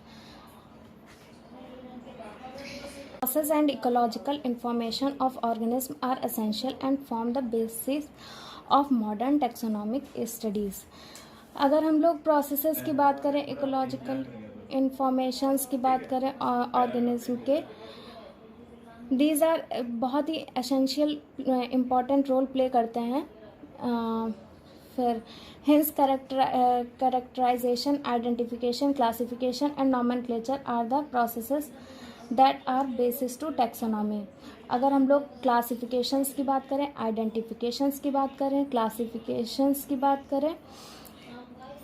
Process and ecological information of organism are essential and form the basis of modern taxonomic studies. अगर हम लोग प्रोसेसेस की बात करें, इकोलॉजिकल इंफॉर्मेशंस की बात करें ऑर्गेनिज्म के, दीज आर बहुत ही एसेंशियल इम्पॉर्टेंट रोल प्ले करते हैं। फिर hence characterization, identification, classification and nomenclature are the processes that are basis to taxonomy. अगर हम लोग क्लासिफिकेशंस की बात करें, आइडेंटिफिकेशंस की बात करें, क्लासिफिकेशंस की बात करें,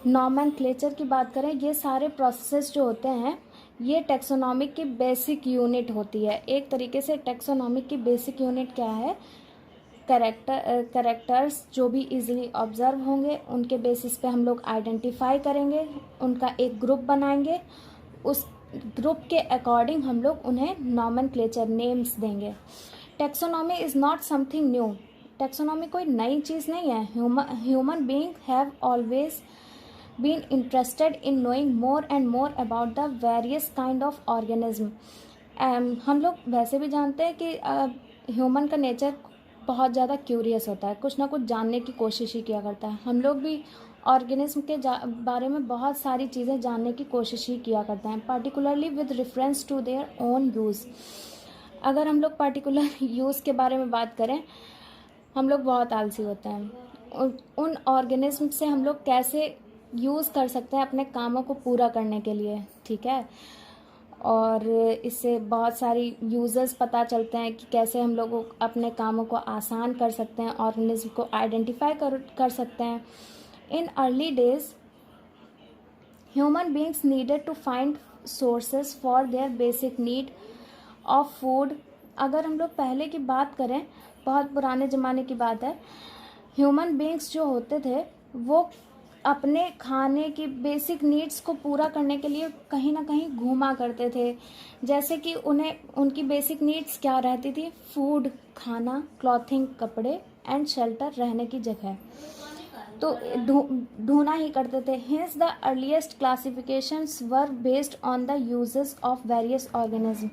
नॉमेनक्लेचर की बात करें, ये सारे प्रोसेसेस जो होते हैं ये टैक्सोनॉमिक की बेसिक यूनिट होती है। एक तरीके से टैक्सोनॉमिक की बेसिक यूनिट क्या है? कैरेक्टर्स जो भी इजीली ऑब्जर्व होंगे उनके बेसिस पे हम लोग आइडेंटिफाई करेंगे, उनका एक ग्रुप बनाएंगे, उस ग्रुप के अकॉर्डिंग हम लोग उन्हें नॉमेनक्लेचर नेम्स देंगे। Taxonomy is not something new. Taxonomy कोई नई चीज़ नहीं है। Human being have always been interested in knowing more and more about the various kind of organism. हम लोग वैसे भी जानते हैं कि ह्यूमन का नेचर बहुत ज़्यादा क्यूरियस होता है, कुछ ना कुछ जानने की कोशिश ही किया करता है। हम लोग भी ऑर्गेनिज्म के बारे में बहुत सारी चीज़ें जानने की कोशिश ही किया करते हैं, particularly with reference to their own use. अगर हम लोग पर्टिकुलर यूज़ के बारे में बात करें, हम लोग बहुत आलसी होते हैं। उन ऑर्गेनिज्म से हम लोग कैसे यूज़ कर सकते हैं अपने कामों को पूरा करने के लिए, ठीक है। और इससे बहुत सारी यूज़र्स पता चलते हैं कि कैसे हम लोग अपने कामों को आसान कर सकते हैं, ऑर्गेनिज्म को आइडेंटिफाई कर सकते हैं। In early days human beings needed to find sources for their basic need of food. अगर हम लोग पहले की बात करें, बहुत पुराने ज़माने की बात है, ह्यूमन बीइंग्स जो होते थे वो अपने खाने की बेसिक नीड्स को पूरा करने के लिए कहीं ना कहीं घूमा करते थे। जैसे कि उन्हें उनकी बेसिक नीड्स क्या रहती थी? फूड, खाना, क्लॉथिंग, कपड़े एंड शेल्टर, रहने की जगह। तो ढूंढना ही करते थे। Hints the earliest classifications were based on the uses of various organism.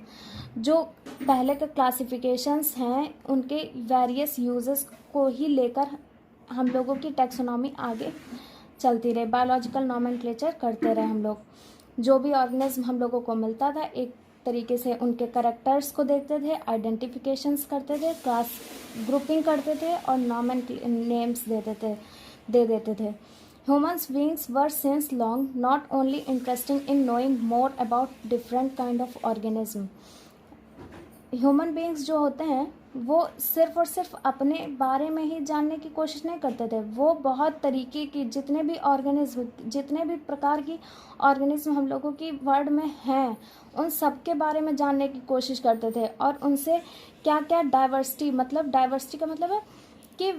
जो पहले के क्लासिफिकेशंस हैं उनके वेरियस यूजेस को ही लेकर हम लोगों की टैक्सोनॉमी आगे चलती रही, बायोलॉजिकल नॉमेनक्लेचर करते रहे हम लोग। जो भी ऑर्गेनिज्म हम लोगों को मिलता था एक तरीके से उनके करेक्टर्स को देखते थे, आइडेंटिफिकेशंस करते थे, क्लास ग्रुपिंग करते थे और नेम्स दे देते थे। Humans beings were since long not only interesting in knowing more about different kind of organism. Human beings जो होते हैं वो सिर्फ और सिर्फ अपने बारे में ही जानने की कोशिश नहीं करते थे, वो बहुत तरीके की जितने भी प्रकार की ऑर्गेनिज्म हम लोगों की वर्ल्ड में हैं उन सब के बारे में जानने की कोशिश करते थे। और उनसे क्या क्या डाइवर्सिटी का मतलब है कि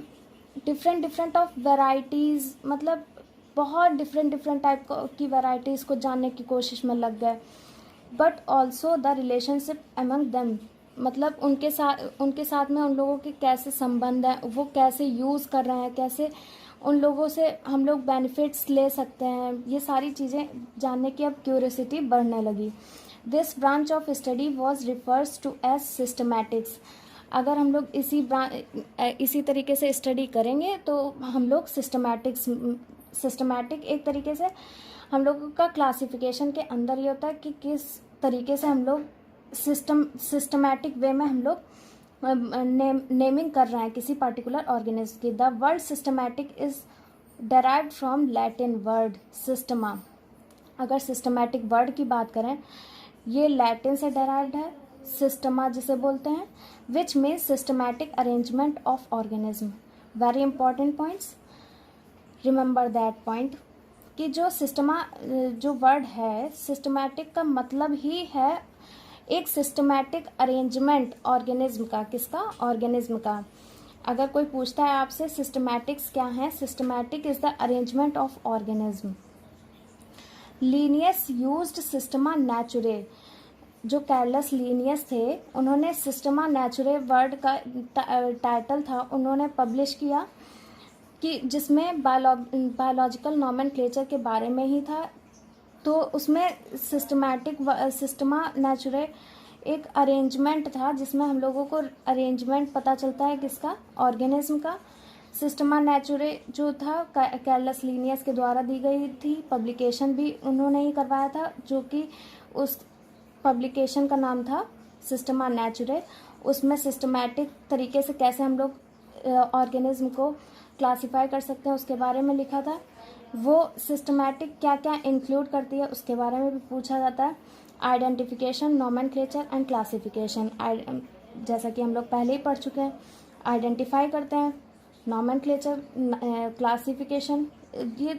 डिफरेंट ऑफ वेराइटीज़, मतलब बहुत डिफरेंट टाइप की वेराइटीज़ को जानने की कोशिश में लग गए। But also the relationship among them, मतलब उनके साथ में उन लोगों के कैसे संबंध हैं, वो कैसे यूज़ कर रहे हैं, कैसे उन लोगों से हम लोग बेनिफिट्स ले सकते हैं, ये सारी चीज़ें जानने की अब क्यूरियोसिटी बढ़ने लगी। This branch of study was refers to as systematics. अगर हम लोग इसी तरीके से स्टडी करेंगे तो हम लोग सिस्टमैटिक एक तरीके से हम लोगों का क्लासिफिकेशन के अंदर ये होता है कि किस तरीके से हम लोग सिस्टमैटिक वे में हम लोग नेमिंग कर रहे हैं किसी पर्टिकुलर ऑर्गेनिज्म की। The word systematic is derived from Latin word Systema. अगर सिस्टमैटिक वर्ड की बात करें ये लैटिन से डेराइव्ड है, सिस्टमा जिसे बोलते हैं, which means systematic arrangement of organism. Very important points, remember that point कि जो वर्ड है सिस्टमैटिक का मतलब ही है एक सिस्टमैटिक अरेंजमेंट ऑर्गेनिज्म का। किसका? ऑर्गेनिज्म का। अगर कोई पूछता है आपसे सिस्टमैटिक्स क्या है, systematic is the arrangement of organism. Linnaeus used Systema नेचुरे। जो कार्लस लीनियस थे उन्होंने सिस्टमा नेचुरे वर्ड का टाइटल था उन्होंने पब्लिश किया कि जिसमें बायोलॉजिकल नॉमेनक्लेचर के बारे में ही था। तो उसमें सिस्टमा नेचुरे एक अरेंजमेंट था जिसमें हम लोगों को अरेंजमेंट पता चलता है किसका? ऑर्गेनिज्म का। सिस्टमा नेचुरे जो था कार्लस लीनियस के द्वारा दी गई थी, पब्लिकेशन भी उन्होंने ही करवाया था, जो कि उस पब्लिकेशन का नाम था सिस्टमा नेचुरे। उसमें सिस्टमैटिक तरीके से कैसे हम लोग ऑर्गेनिज्म को क्लासिफाई कर सकते हैं उसके बारे में लिखा था। वो सिस्टमैटिक क्या क्या इंक्लूड करती है उसके बारे में भी पूछा जाता है। Identification, nomenclature and classification. जैसा कि हम लोग पहले ही पढ़ चुके हैं, आइडेंटिफाई करते हैं, नॉमेनक्लेचर, क्लासिफिकेशन, ये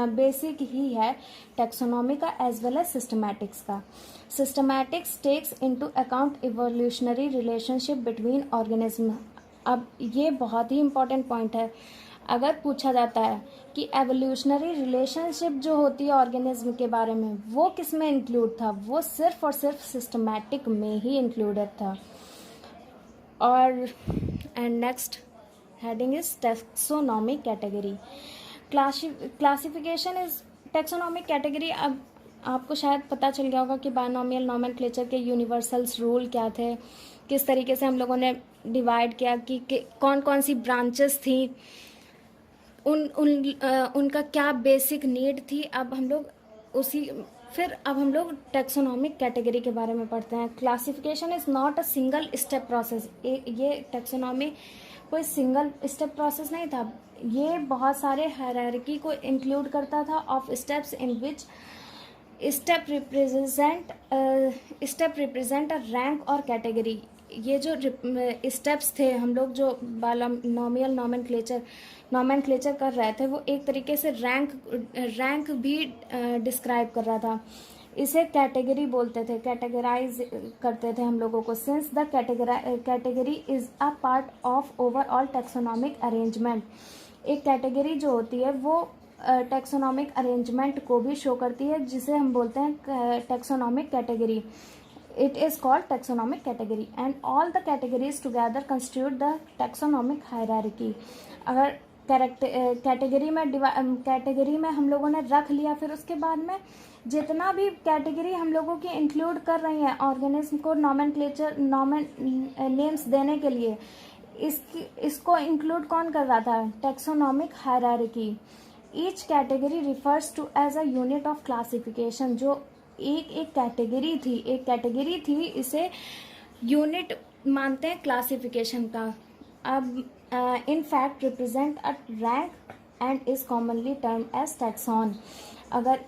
बेसिक ही है टैक्सोनॉमी का एज वेल एज सिस्टमैटिक्स का। Systematics takes into account evolutionary relationship between organism. अब ये बहुत ही इंपॉर्टेंट पॉइंट है। अगर पूछा जाता है कि एवोल्यूशनरी रिलेशनशिप जो होती है ऑर्गेनिज्म के बारे में वो किस में इंक्लूड था, वो सिर्फ और सिर्फ सिस्टमैटिक में ही इंक्लूडेड था। और and next heading is taxonomic category. Classification is taxonomic category. अब आपको शायद पता चल गया होगा कि बायनॉमियल नॉमेनक्लेचर के यूनिवर्सल्स रूल क्या थे, किस तरीके से हम लोगों ने डिवाइड किया कि कौन कौन सी ब्रांचेस थी, उनका क्या बेसिक नीड थी। अब हम लोग टैक्सोनॉमिक कैटेगरी के बारे में पढ़ते हैं। Classification is not a single step process. ये टैक्सोनॉमी कोई सिंगल स्टेप प्रोसेस नहीं था, ये बहुत सारे हायरार्की को इंक्लूड करता था of steps in which step represent a rank और कैटेगरी। ये जो स्टेप्स थे हम लोग जो बायनॉमियल नॉमेनक्लेचर कर रहे थे वो एक तरीके से रैंक भी डिस्क्राइब कर रहा था। इसे कैटेगरी बोलते थे, कैटेगराइज करते थे हम लोगों को। Since the category is a part of overall taxonomic arrangement. एक कैटेगरी जो होती है वो टैक्सोनॉमिक अरेंजमेंट को भी शो करती है, जिसे हम बोलते हैं taxonomic category. It is called taxonomic category and all the categories together constitute the taxonomic hierarchy. अगर कैटेगरी में हम लोगों ने रख लिया। फिर उसके बाद में जितना भी कैटेगरी हम लोगों की इंक्लूड कर रही हैं ऑर्गेनिज्म को नेम्स देने के लिए, इसको इंक्लूड कौन कर रहा था? Taxonomic hierarchy. Each category refers to as a unit of classification. जो एक कैटेगरी थी, इसे यूनिट मानते हैं क्लासिफिकेशन का। अब in fact represent a rank and is commonly term as taxon. अगर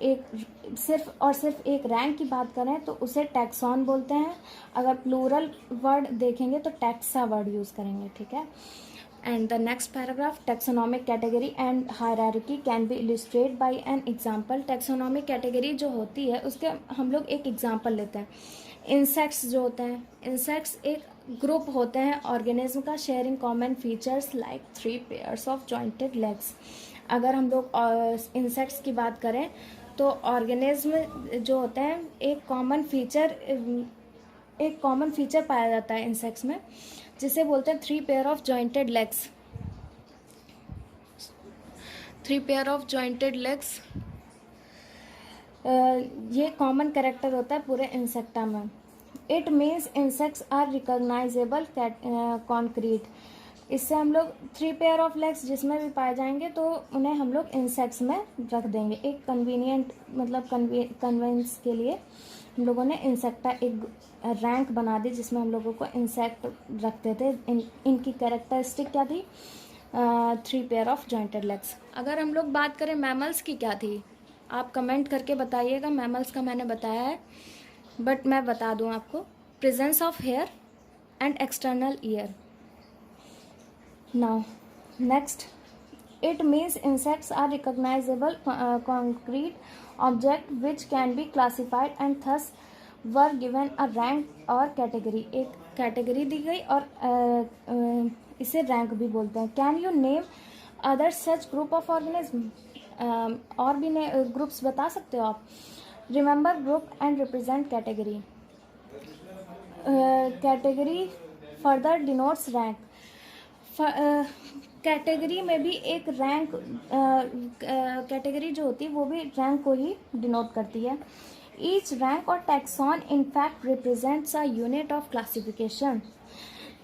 सिर्फ एक रैंक की बात करें तो उसे टैक्सॉन बोलते हैं। अगर प्लूरल वर्ड देखेंगे तो टैक्सा वर्ड यूज़ करेंगे, ठीक है। And the next paragraph, taxonomic category and hierarchy can be illustrate by an example. Taxonomic category जो होती है उसके हम लोग एक एग्जांपल लेते हैं। इंसेक्ट्स जो होते हैं, इंसेक्ट्स एक ग्रुप होते हैं ऑर्गेनिज्म का, sharing common features like 3 pairs of jointed legs. अगर हम लोग इंसेक्ट्स की बात करें तो ऑर्गेनिज्म जो होते हैं एक कॉमन फीचर पाया जाता है इंसेक्ट्स में, जिसे बोलते हैं 3 pair of jointed legs. 3 pair of jointed legs ये कॉमन कैरेक्टर होता है पूरे इंसेक्टा में। It means insects are recognizable concrete. इससे हम लोग 3 पेयर ऑफ लेग्स जिसमें भी पाए जाएंगे तो उन्हें हम लोग इंसेक्ट्स में रख देंगे। एक कन्वीनियंट मतलब कन्वेंस के लिए हम लोगों ने इंसेक्टा एक रैंक बना दी जिसमें हम लोगों को इंसेक्ट रखते थे। इनकी कैरेक्टरिस्टिक क्या थी? 3 पेयर ऑफ जॉइंटेड लेग्स। अगर हम लोग बात करें मैमल्स की क्या थी, आप कमेंट करके बताइएगा। मैमल्स का मैंने बताया है बट मैं बता दूं आपको। Presence of hair and external ear. Now next, it means insects are recognizable concrete object which can be classified and thus were given a rank और कैटेगरी। एक कैटेगरी दी गई और इसे रैंक भी बोलते हैं। Can you name other such group of organism? और भी ग्रुप्स बता सकते हो आप। Remember group and represent category. Category further denotes rank. Category में भी एक रैंक, कैटेगरी जो होती है वो भी रैंक को ही डिनोट करती है। ईच रैंक और taxon in fact represents a unit of classification.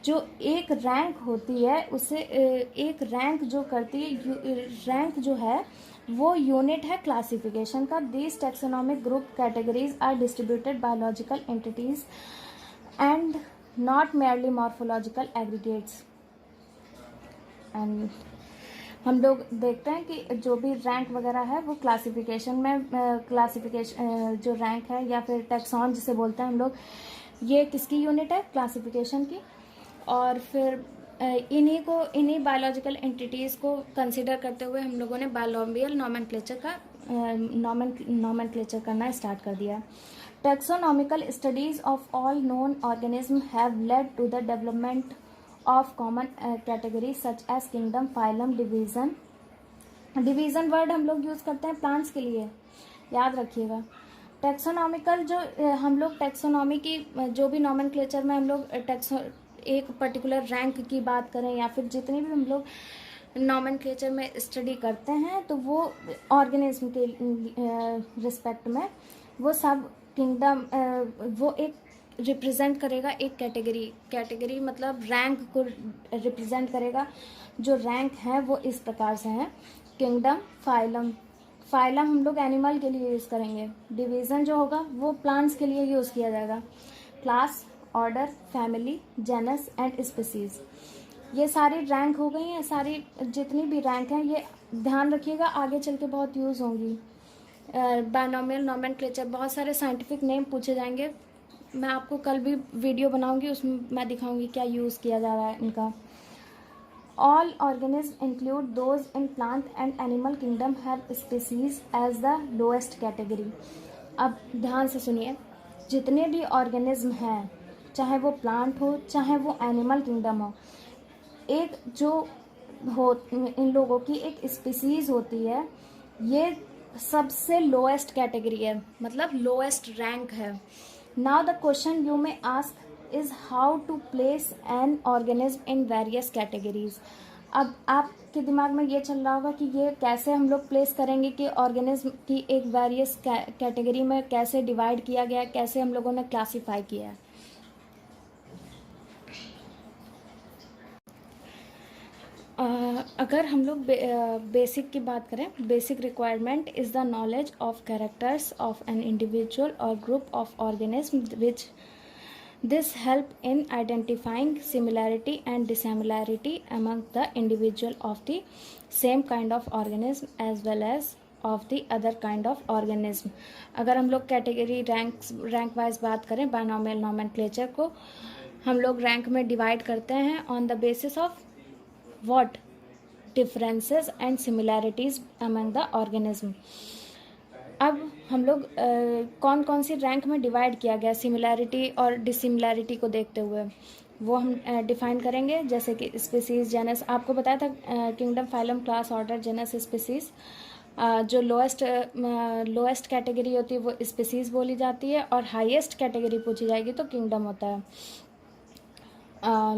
जो एक रैंक होती है उसे एक रैंक जो करती है, रैंक जो है वो यूनिट है क्लासिफिकेशन का। These taxonomic group categories are distributed biological entities and not merely morphological aggregates. And हम लोग देखते हैं कि जो भी रैंक वगैरह है वो क्लासिफिकेशन में जो रैंक है या फिर टैक्सॉन जिसे बोलते हैं हम लोग, ये किसकी यूनिट है? क्लासिफिकेशन की। और फिर इन्हीं बायोलॉजिकल एंटिटीज़ को कंसिडर करते हुए हम लोगों ने बायोलॉजिकल नॉमेनक्लेचर करना स्टार्ट कर दिया। Taxonomical studies of all known organism have led to the development of common category such as kingdom, phylum, division word हम लोग यूज़ करते हैं प्लांट्स के लिए, याद रखिएगा। टैक्सोनॉमिकल जो हम लोग टैक्सोनॉमी की जो भी नॉमेनक्लेचर में हम लोग एक पर्टिकुलर रैंक की बात करें या फिर जितनी भी हम लोग नॉमेनक्लेचर में स्टडी करते हैं तो वो ऑर्गेनिज्म के रिस्पेक्ट में वो सब किंगडम वो एक रिप्रेजेंट करेगा एक कैटेगरी मतलब रैंक को रिप्रेजेंट करेगा। जो रैंक है वो इस प्रकार से है: किंगडम, फाइलम हम लोग एनिमल के लिए यूज़ करेंगे। डिवीज़न जो होगा वो प्लांट्स के लिए यूज़ किया जाएगा। Class, order, family, genus and species. ये सारी रैंक हो गई हैं। सारी जितनी भी रैंक हैं ये ध्यान रखिएगा, आगे चल के बहुत यूज़ होंगी। बायनॉमियल नॉमेनक्लेचर, बहुत सारे साइंटिफिक नेम पूछे जाएंगे। मैं आपको कल भी वीडियो बनाऊंगी, उसमें मैं दिखाऊंगी क्या यूज़ किया जा रहा है इनका। All organism include those in plant and animal kingdom have species as the lowest category. अब ध्यान से सुनिए, जितने भी ऑर्गेनिज्म हैं, चाहे वो प्लांट हो चाहे वो एनिमल किंगडम हो, एक जो हो इन लोगों की एक स्पीसीज होती है, ये सबसे लोएस्ट कैटेगरी है, मतलब लोएस्ट रैंक है। Now the question you may ask is how to place an organism in various categories. अब आपके दिमाग में ये चल रहा होगा कि ये कैसे हम लोग प्लेस करेंगे कि ऑर्गेनिज्म की एक वेरियस कैटेगरी में कैसे डिवाइड किया गया, कैसे हम लोगों ने क्लासीफाई किया है। अगर हम लोग बेसिक की बात करें, basic requirement is the knowledge of characters of an individual और group of organism which this help in identifying similarity and dissimilarity among the individual of the same kind of organism as well as of the other kind of organism। अगर हम लोग category rank wise बात करें, binomial nomenclature को हम लोग rank में divide करते हैं on the basis of what, differences and similarities among the organism. अब हम लोग कौन कौन सी रैंक में डिवाइड किया गया सिमिलैरिटी और डिसिमिलैरिटी को देखते हुए, वो हम डिफाइन करेंगे। जैसे कि स्पीसीज, जेनस, आपको बताया था kingdom, phylum, class, order, genus, species. जो लोएस्ट कैटेगरी होती है वो स्पीसीज बोली जाती है, और हाईएस्ट कैटेगरी पूछी जाएगी तो किंगडम होता है।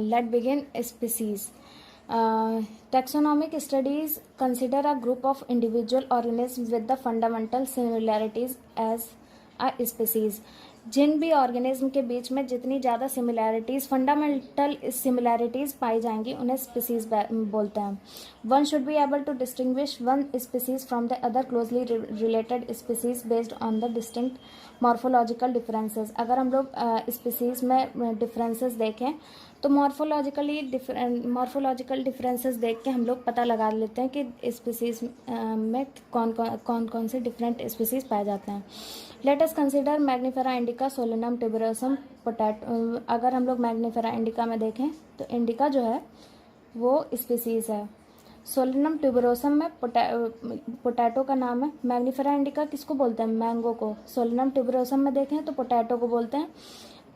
Let begin species. Taxonomic studies consider a group of individual organisms with the fundamental similarities as a species। जिन भी ऑर्गेनिज्म के बीच में जितनी ज़्यादा सिमिलैरिटीज़, फंडामेंटल सिमिलैरिटीज़ पाई जाएंगी उन्हें स्पीसीज बोलते हैं। One should be able to distinguish one species from the other closely related species based on the distinct morphological differences. अगर हम लोग स्पीसीज में डिफरेंसेस देखें तो मॉर्फोलॉजिकल डिफरेंसेस देख के हम लोग पता लगा लेते हैं कि स्पीसीज में कौन कौन से डिफरेंट स्पीसीज पाए जाते हैं। Let us consider Mangifera indica, Solanum, tuberosum, potato. अगर हम लोग मैग्नीफेरा इंडिका में देखें तो इंडिका जो है वो स्पीसीज है। सोलेनम ट्यूबरोसम में पोटैटो का नाम है। मैग्नीफेरा इंडिका किसको बोलते हैं? मैंगो को। सोलेनम ट्यूबरोसम में देखें तो पोटैटो को बोलते हैं।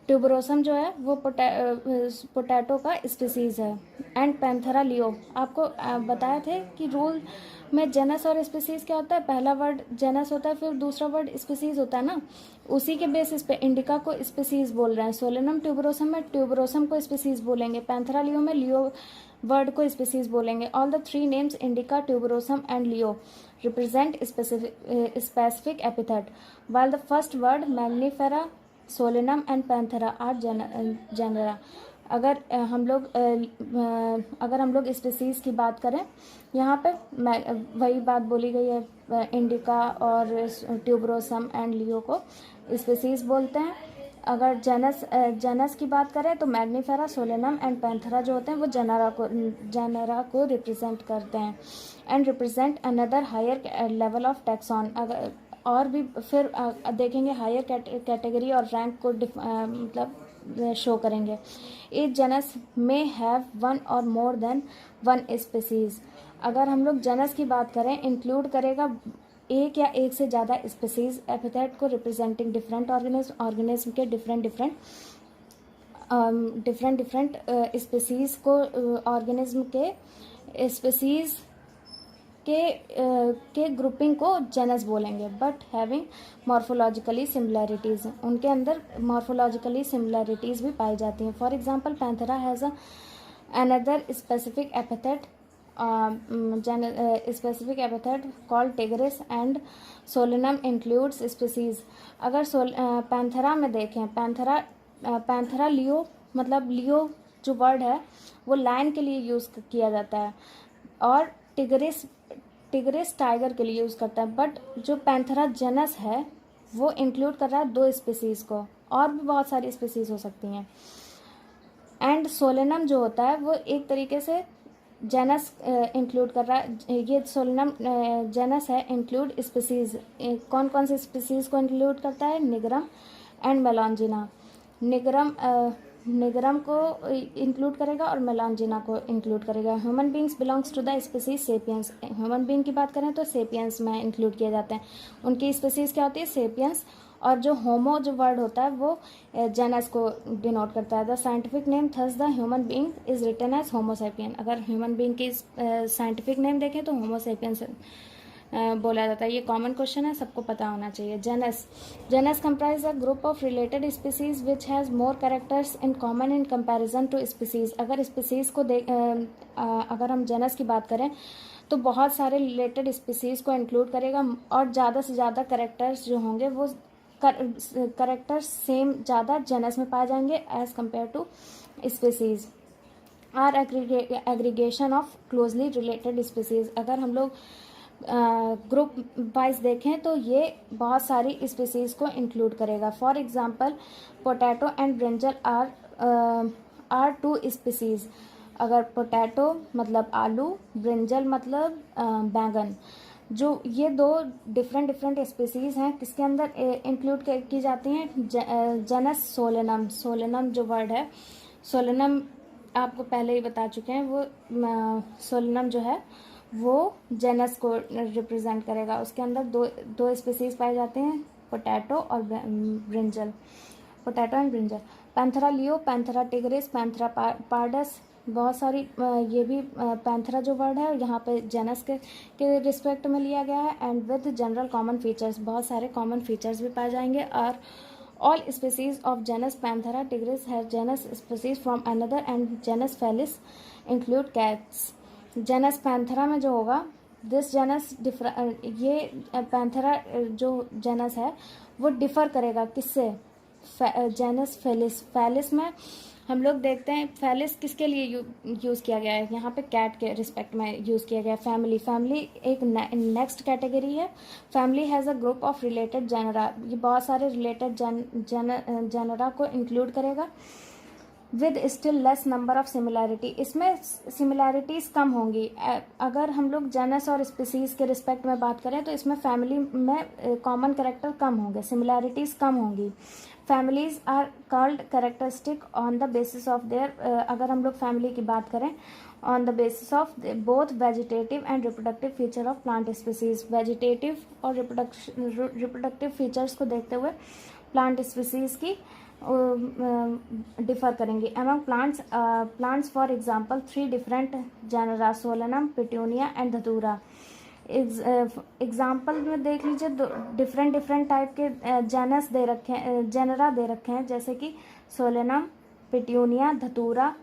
ट्यूबरोसम जो है वो पोटैटो का स्पीसीज है। एंड पैंथेरा लियो, आपको बताया थे कि रूल में जेनस और स्पीसीज क्या होता है, पहला वर्ड जेनस होता है फिर दूसरा वर्ड स्पीसीज होता है ना, उसी के बेसिस पे इंडिका को स्पीसीज बोल रहे हैं। सोलेनम ट्यूबरोसम में ट्यूबरोसम को स्पीसीज बोलेंगे, पैंथेरा लियो में लियो वर्ड को स्पीसीज बोलेंगे। All the three names indica, tuberosum and leo represent specific epithet, while the first word Mangifera, Solanum and Panthera are genera. अगर हम लोग स्पीसीज की बात करें, यहाँ पे वही बात बोली गई है, इंडिका और ट्यूबरोसम एंड लियो को स्पीसीज बोलते हैं। अगर जेनस की बात करें तो मैग्नीफेरा, सोलेनम एंड पैंथेरा जो होते हैं वो जेनरा को रिप्रेजेंट करते हैं and represent another higher level of taxon. अगर और भी फिर देखेंगे हायर कैटेगरी और रैंक को मतलब शो करेंगे। ईच जेनस में हैव वन और मोर देन वन स्पीसीज। अगर हम लोग जेनस की बात करें, इंक्लूड करेगा एक या एक से ज़्यादा स्पीसीज एपिथेट को रिप्रेजेंटिंग डिफरेंट ऑर्गेनिज्म के डिफरेंट स्पीसीज को, ऑर्गेनिज्म के स्पीसीज के ग्रुपिंग को जेनस बोलेंगे। बट हैविंग मॉर्फोलॉजिकली सिमिलैरिटीज, उनके अंदर मॉर्फोलॉजिकली सिमिलैरिटीज भी पाई जाती हैं। For example Panthera has another specific epithet specific epithet called tigris and solanum includes species। अगर पैंथेरा में देखें, पैंथेरा लियो, मतलब लियो जो वर्ड है वो लायन के लिए यूज़ किया जाता है और टिग्रिस टाइगर के लिए यूज़ करता है। बट जो पैंथेरा जेनस है वो इंक्लूड कर रहा है 2 स्पीसीज़ को, और भी बहुत सारी स्पीसीज़ हो सकती हैं। एंड सोलेनम जो होता है वो एक तरीके से जेनस इंक्लूड कर रहा है। ये सोलेनम जेनस है, इंक्लूड स्पीसीज। कौन कौन से स्पीसीज को इंक्लूड करता है? निगरम एंड मेलॉन्जिना। निगरम को इंक्लूड करेगा और मेलॉन्जिना को इंक्लूड करेगा। Human beings belongs to the species sapiens. Human being की बात करें तो सेपियंस में इंक्लूड किए जाते हैं। उनकी स्पीसीज क्या होती है? सेपियंस। और जो होमो जो वर्ड होता है वो जेनस को डिनोट करता है। The scientific name thus the human being is written as Homo sapien. अगर ह्यूमन बीइंग की साइंटिफिक नेम देखें तो होमोसेपियन बोला जाता है। ये कॉमन क्वेश्चन है, सबको पता होना चाहिए। Genus comprise a group of related species which has more characters in common in comparison to species. अगर स्पीसीज को अगर हम जेनस की बात करें तो बहुत सारे रिलेटेड स्पीसीज को इंक्लूड करेगा और ज़्यादा से ज़्यादा कैरेक्टर्स जो होंगे वो कैरेक्टर्स सेम ज़्यादा जेनस में पाए जाएंगे as compare to species. Are aggregation of closely related species. अगर हम लोग ग्रुप वाइज देखें तो ये बहुत सारी स्पीसीज को इंक्लूड करेगा। For example potato and brinjal are two species. अगर पोटैटो मतलब आलू, ब्रिंजल मतलब बैंगन, जो ये दो डिफरेंट स्पीसीज हैं किसके अंदर इंक्लूड की जाती हैं, जेनस सोलेनम। सोलेनम जो वर्ड है, सोलेनम आपको पहले ही बता चुके हैं, वो सोलेनम जो है वो जेनस को रिप्रेजेंट करेगा। उसके अंदर दो स्पीसीज पाए जाते हैं, पोटैटो और brinjal, potato and brinjal. Panthera leo, Panthera tigris, Panthera pardus, बहुत सारी ये भी पैंथेरा जो वर्ड है यहाँ पे जेनस के रिस्पेक्ट में लिया गया है। And with general common features, बहुत सारे कॉमन फीचर्स भी पाए जाएंगे। और all species of genus Panthera tigris have genus species from another and genus Felis include cats। genus Panthera में जो होगा this genus ये पैंथेरा जो genus है वो डिफ़र करेगा किससे, genus Felis। Felis में हम लोग देखते हैं फैलिस किसके लिए यूज़ किया गया है, यहाँ पे कैट के रिस्पेक्ट में यूज़ किया गया है। फैमिली एक नेक्स्ट कैटेगरी है। Family has a group of related genera. ये बहुत सारे रिलेटेड जेनरा को इंक्लूड करेगा with still less number of similarity. इसमें सिमिलैरिटीज़ कम होंगी। अगर हम लोग जेनस और स्पीसीज़ के रिस्पेक्ट में बात करें तो इसमें फैमिली में कॉमन कैरेक्टर कम होंगे, सिमिलैरिटीज़ कम होंगी। Families are called characteristic on the basis of their. अगर हम लोग फैमिली की बात करें on the basis of both vegetative and reproductive feature of plant species. Vegetative और रिप्रोडक्टिव फीचर्स को देखते हुए प्लांट स्पीसीज की डिफर करेंगे। Among plants for example 3 different genera Solanum, Petunia and Datura. Example में देख लीजिए डिफरेंट टाइप के जेनस दे रखे हैं, जेनरा दे रखे हैं, जैसे कि सोलेनम, पिट्यूनिया, धतूरा।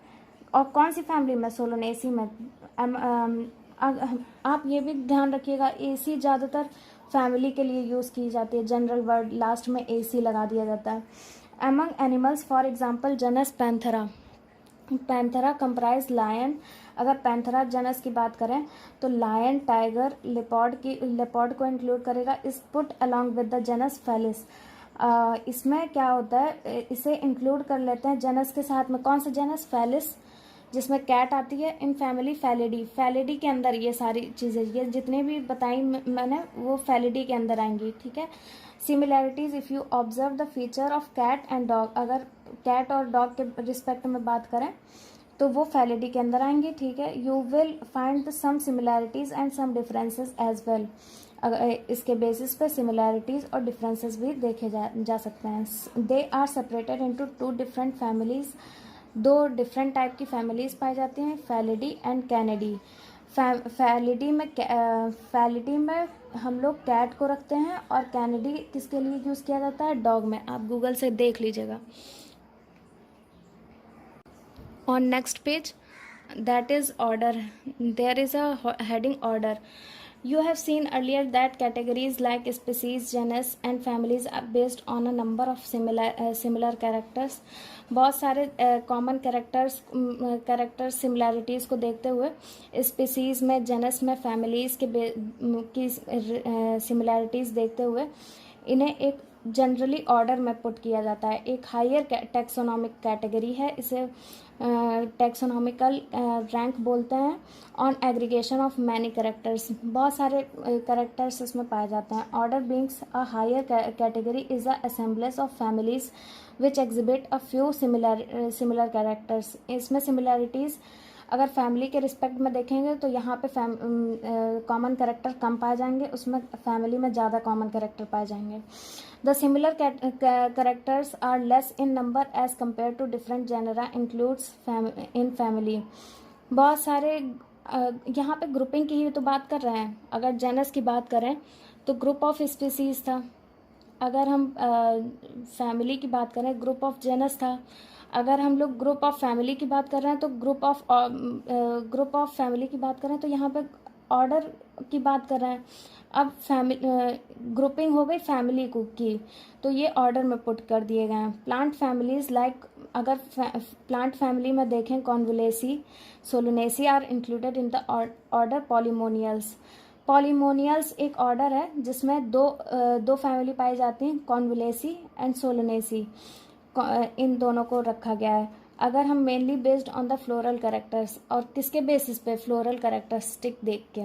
और कौन सी फैमिली में, सोलोनेसी में। आप ये भी ध्यान रखिएगा एसी ज़्यादातर फैमिली के लिए यूज़ की जाती है, जनरल वर्ड लास्ट में एसी लगा दिया जाता है। Among animals for example genus Panthera. Panthera comprise lion. अगर पैंथेरा जनस की बात करें तो लायन, टाइगर, लेपर्ड को इंक्लूड करेगा। इस put along with the genus Felis. इसमें क्या होता है, इसे इंक्लूड कर लेते हैं जनस के साथ में। कौन सा जनस, फेलिस, जिसमें कैट आती है। In family फैलिडी। फैलिडी के अंदर ये सारी चीज़ें, ये जितने भी बताई मैंने वो फैलिडी के अंदर आएंगी, ठीक है। Similarities if you observe the feature of cat and dog. अगर कैट और डॉग के रिस्पेक्ट में बात करें तो वो फैलिडी के अंदर आएंगे, ठीक है। You will find some similarities and some differences as well. इसके बेसिस पे सिमिलैरिटीज़ और डिफरेंसेस भी देखे जा सकते हैं। They are separated into 2 different families. 2 different type की फैमिलीज़ पाई जाती हैं, फैलिडी एंड कैनेडी। फैलिडी में हम लोग कैट को रखते हैं और कैनेडी किसके लिए यूज़ किया जाता है, डॉग में। आप गूगल से देख लीजिएगा। On next page, that is order. There is a heading order. You have seen earlier that categories like species, genus and families are based on a number of similar characters. बहुत सारे common characters similarities को देखते हुए species में, genus में, families की similarities देखते हुए इन्हें एक जनरली ऑर्डर में पुट किया जाता है। एक हायर टैक्सोनॉमिक कैटेगरी है, इसे टैक्सोनॉमिकल रैंक बोलते हैं। On aggregation of many characters, बहुत सारे कैरेक्टर्स इसमें पाए जाते हैं। Order being a higher category is an assemblage of families which exhibit a few similar characters. इसमें सिमिलैरिटीज़ अगर फैमिली के रिस्पेक्ट में देखेंगे तो यहाँ पे कॉमन कैरेक्टर कम पाए जाएंगे, उसमें फैमिली में ज़्यादा कॉमन कैरेक्टर पाए जाएंगे। The similar characters are less in number as compare to different genera includes in family. बहुत सारे यहाँ पे ग्रुपिंग की ही तो बात कर रहे हैं। अगर जेनस की बात करें तो ग्रुप ऑफ स्पीसीज था। अगर हम फैमिली की बात करें ग्रुप ऑफ जेनस था। अगर हम लोग ग्रुप ऑफ फैमिली की बात कर रहे हैं तो ग्रुप ऑफ फैमिली की बात करें तो यहाँ पे ऑर्डर की बात कर रहे हैं। अब ग्रुपिंग हो गई फैमिली को की, तो ये ऑर्डर में पुट कर दिए गए हैं। प्लांट फैमिलीज लाइक, अगर प्लांट फैमिली में देखें Convolvulaceae, Solanaceae are included in the order Polemoniales. Polemoniales एक ऑर्डर है जिसमें दो फैमिली पाई जाती हैं, कॉन्वुलेसी एंड सोलोनेसी। इन दोनों को रखा गया है। अगर हम mainly based on the floral characters, और किसके बेसिस पे, फ्लोरल कैरेक्टरिस्टिक देख के।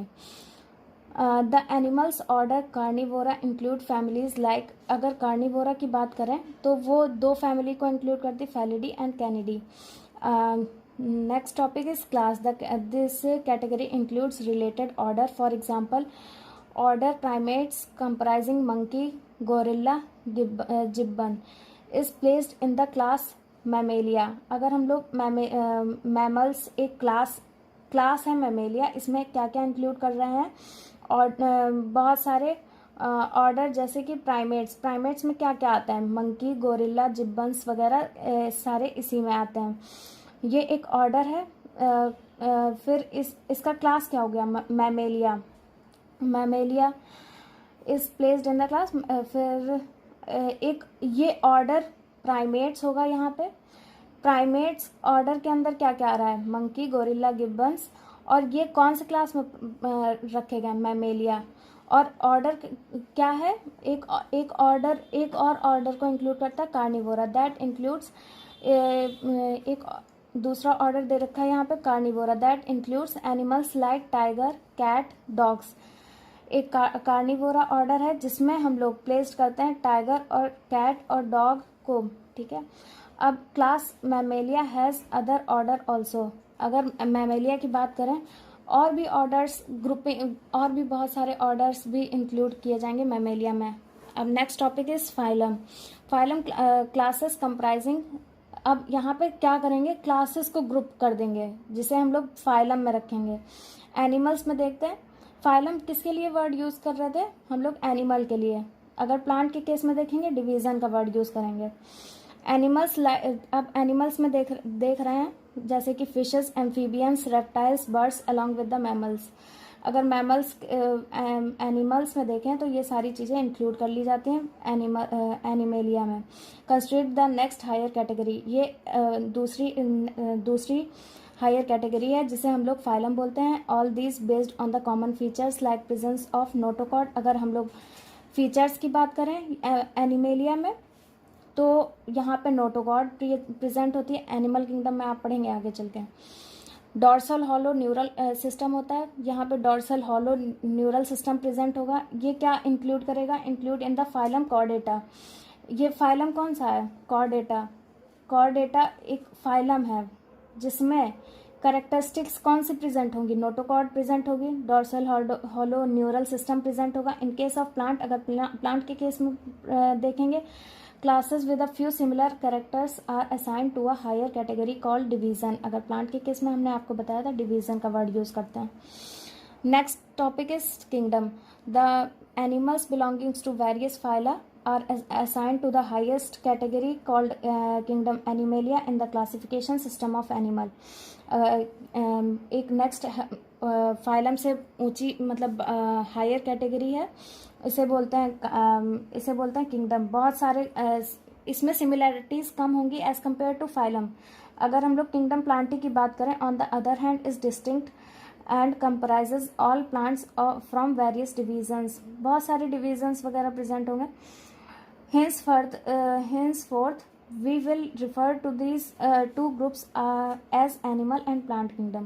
The animals order Carnivora include families like, अगर कार्निवोरा की बात करें तो वो दो फैमिली को इंक्लूड करती, Felidae and Canidae. Next topic is class. This category includes related order, for example order Primates comprising monkey, gorilla, gibbon is placed in the class Mammalia. अगर हम लोग मैमल्स एक क्लास है मैमेलिया, इसमें क्या क्या इंक्लूड कर रहे हैं, और बहुत सारे ऑर्डर जैसे कि प्राइमेट्स में क्या क्या आता है, मंकी, गोरिल्ला, जिब्बन्स वगैरह सारे इसी में आते हैं। ये एक ऑर्डर है। फिर इसका क्लास क्या हो गया, Mammalia is placed in the class. फिर एक ये ऑर्डर प्राइमेट्स होगा। यहाँ पे प्राइमेट्स ऑर्डर के अंदर क्या क्या आ रहा है, मंकी, गोरिल्ला, गिब्बन्स, और ये कौन से क्लास में रखे गए, मैमेलिया। और ऑर्डर क्या है, एक और ऑर्डर को इंक्लूड करता है, कार्निवोरा। दैट इंक्लूड्स, एक दूसरा ऑर्डर दे रखा है यहाँ पे, Carnivora, that includes animals like tiger, cat, dogs. एक कार्निवोरा ऑर्डर है जिसमें हम लोग प्लेस करते हैं टाइगर और कैट और डॉग को, ठीक है। अब class Mammalia has other order also. अगर मैमेलिया की बात करें, और भी ऑर्डर्स, ग्रुपिंग, और भी बहुत सारे ऑर्डर्स भी इंक्लूड किए जाएंगे मैमेलिया में। अब next topic is phylum. Phylum classes comprising, अब यहाँ पे क्या करेंगे, क्लासेस को ग्रुप कर देंगे जिसे हम लोग फाइलम में रखेंगे। एनिमल्स में देखते हैं, फाइलम किसके लिए वर्ड यूज़ कर रहे थे हम लोग, एनिमल के लिए। अगर प्लांट के केस में देखेंगे डिवीज़न का वर्ड यूज़ करेंगे। एनिमल्स, अब एनिमल्स में देख रहे हैं जैसे कि fishes, amphibians, reptiles, birds along with the mammals. अगर मैमल्स एनिमल्स में देखें तो ये सारी चीज़ें इंक्लूड कर ली जाती हैं एनिमेलिया में। Consider the next higher category, ये दूसरी हायर कैटेगरी है जिसे हम लोग फाइलम बोलते हैं। All these based on the common features like presence of notochord. अगर हम लोग फीचर्स की बात करें एनिमेलिया में तो यहाँ पे नोटोकॉड प्रेजेंट होती है। एनिमल किंगडम में आप पढ़ेंगे आगे चल के। डॉर्सल हॉलो न्यूरल सिस्टम होता है, यहाँ पे dorsal hollow neural system present होगा। ये क्या इंक्लूड करेगा, include in the phylum Chordata. ये फाइलम कौन सा है, कॉर्डेटा। कॉर्डेटा एक फाइलम है जिसमें करेक्टरिस्टिक्स कौन सी प्रेजेंट होंगी, नोटोकॉड प्रेजेंट होगी, dorsal hollow neural system present होगा। इन केस ऑफ प्लांट, अगर प्लांट के केस में देखेंगे, classes with a few similar characters are assign to a higher category called division. अगर प्लांट के केस में हमने आपको बताया था डिवीजन का वर्ड यूज करते हैं। Next topic is kingdom. The animals belongings to various phyla are assigned to the highest category called kingdom animalia in the classification system of animal. एक नेक्स्ट फाइलम से ऊंची मतलब हायर कैटेगरी है, इसे बोलते हैं किंगडम। बहुत सारे इसमें सिमिलैरिटीज कम होंगी एज कम्पेयर टू फाइलम। अगर हम लोग किंगडम प्लांटी की बात करें, on the other hand is distinct and comprises all plants from various divisions. बहुत सारे डिवीजन्स वगैरह प्रेजेंट होंगे। henceforth we will refer to these two groups as animal and plant kingdom.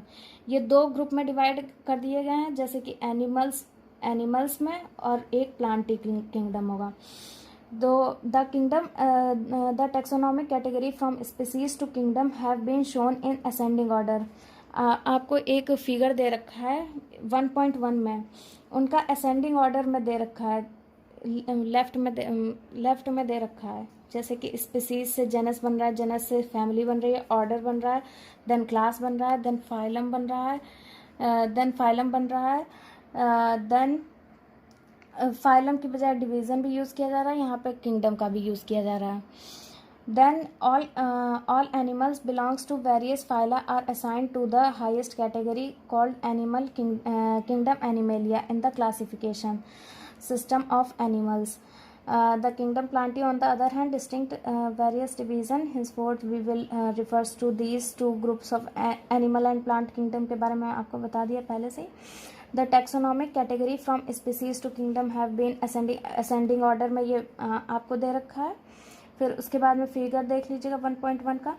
ये दो ग्रुप में डिवाइड कर दिए गए हैं, जैसे कि एनिमल्स में और एक प्लांट किंगडम होगा। The kingdom, the taxonomic category from species to kingdom have been shown in ascending order. आपको एक फिगर दे रखा है 1.1 में, उनका असेंडिंग ऑर्डर में दे रखा है, लेफ्ट में दे रखा है। जैसे कि स्पीसीज से जेनस बन रहा है, जेनस से फैमिली बन रही है, ऑर्डर बन रहा है, देन क्लास बन रहा है, देन फाइलम बन रहा है, देन फाइलम बन रहा है, देन फाइलम की बजाय डिवीज़न भी यूज़ किया जा रहा है, यहाँ पे किंगडम का भी यूज़ किया जा रहा है. Then all animals belongs to various phyla are assigned to the highest category called animal kingdom Animalia in the classification system of animals. The kingdom Plantae on the other hand distinct various division. Henceforth we will refers to these two groups of animal and plant kingdom के बारे में आपको बता दिया पहले से. The taxonomic category from species to kingdom have been ascending order में ये आपको दे रखा है. फिर उसके बाद में फिगर देख लीजिएगा 1.1 का.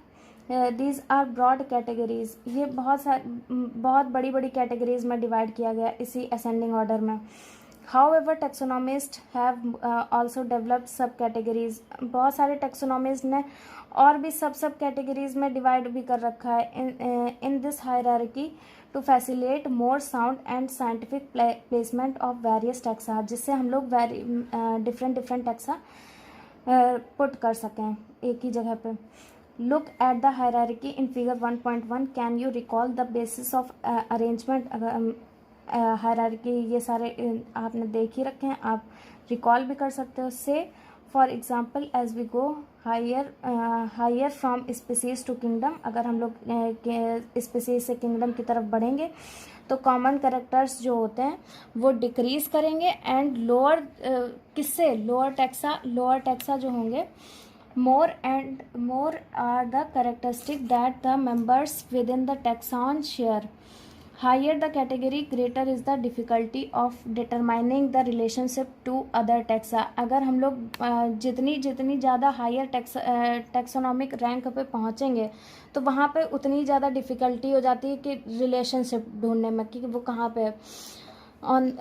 दीज आर ब्रॉड कैटेगरीज, ये बहुत बड़ी बड़ी कैटेगरीज में डिवाइड किया गया इसी असेंडिंग ऑर्डर में. However taxonomist have also developed सब कैटेगरीज, बहुत सारे टेक्सोनॉमिस्ट ने और भी सब कैटेगरीज में डिवाइड भी कर रखा है in this hierarchy to facilitate more sound and scientific placement of various taxa, जिससे हम लोग डिफरेंट टैक्सा पुट कर सकें एक ही जगह पे. Look at the hierarchy in figure 1.1. Can you recall the basis of arrangement. Hierarchy ये सारे आपने देख ही रखे हैं, आप रिकॉल भी कर सकते हो. Say for example as we go higher from species to kingdom, अगर हम लोग स्पीसीज से किंगडम की तरफ बढ़ेंगे तो कॉमन कैरेक्टर्स जो होते हैं वो डिक्रीज करेंगे एंड लोअर किससे लोअर टैक्सा जो होंगे more are the characteristic that the members within the taxon share. Higher the category greater is the difficulty of determining the relationship to other taxa. अगर हम लोग जितनी ज़्यादा higher taxonomic rank पे पहुँचेंगे तो वहाँ पे उतनी ज़्यादा डिफ़िकल्टी हो जाती है कि रिलेशनशिप ढूंढने में कि वो कहाँ पे ऑन.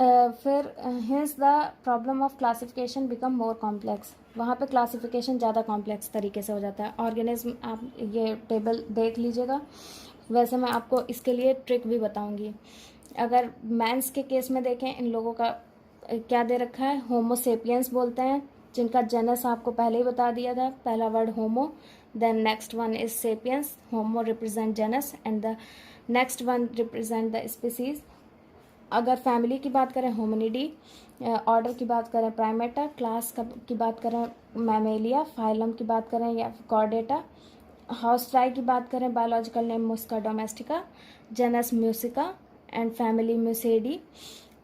फिर hints the problem of classification become more complex, वहाँ पे क्लासिफिकेशन ज़्यादा कॉम्प्लेक्स तरीके से हो जाता है. ऑर्गेनिज्म आप ये टेबल देख लीजिएगा. वैसे मैं आपको इसके लिए ट्रिक भी बताऊंगी. अगर मैंस के केस में देखें, इन लोगों का क्या दे रखा है, होमो सेपियंस बोलते हैं, जिनका जेनस आपको पहले ही बता दिया था. पहला word homo, then next one is sapiens. Homo represent genus and the next one represent the species. अगर फैमिली की बात करें होमिनिडी, ऑर्डर की बात करें प्राइमेटा, क्लास की बात करें मैमेलिया, फाइलम की बात करें या कॉर्डेटा, हाउस फ्लाई की बात करें biological name Musca domestica, genus Musca and family Muscidae.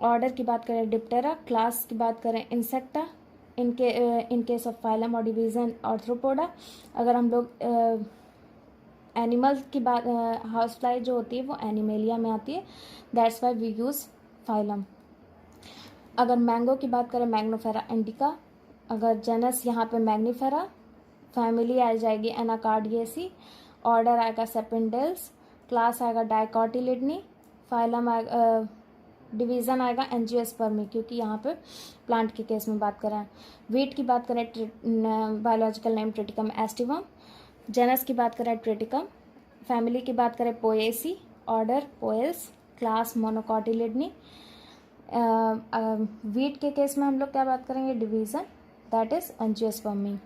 Order की बात करें डिप्टेरा, क्लास की बात करें Insecta, in case of phylum और डिवीजन आर्थ्रोपोडा. अगर हम लोग एनिमल्स की बात, हाउस फ्लाई जो होती है वो एनिमेलिया में आती है, that's why we use phylum. अगर मैंगो की बात करें मैग्नोफेरा इंडिका. अगर जेनस यहाँ पे मैग्नीफेरा, फैमिली आ जाएगी एनाकार्डियेसी, ऑर्डर आएगा सेपिंडेल्स, क्लास आएगा डाइकोटिलिडनी, फाइलम आएगा, डिवीज़न आएगा एंजियोस्पर्मी, क्योंकि यहाँ पे प्लांट के केस में बात करें. वीट की बात करें biological name Triticum aestivum, genus की बात करें ट्रिटिकम, फैमिली की बात करें Poaceae, order Poales, class Monocotyledonae. Wheat के केस में हम लोग क्या बात करेंगे, division, that is Angiospermae.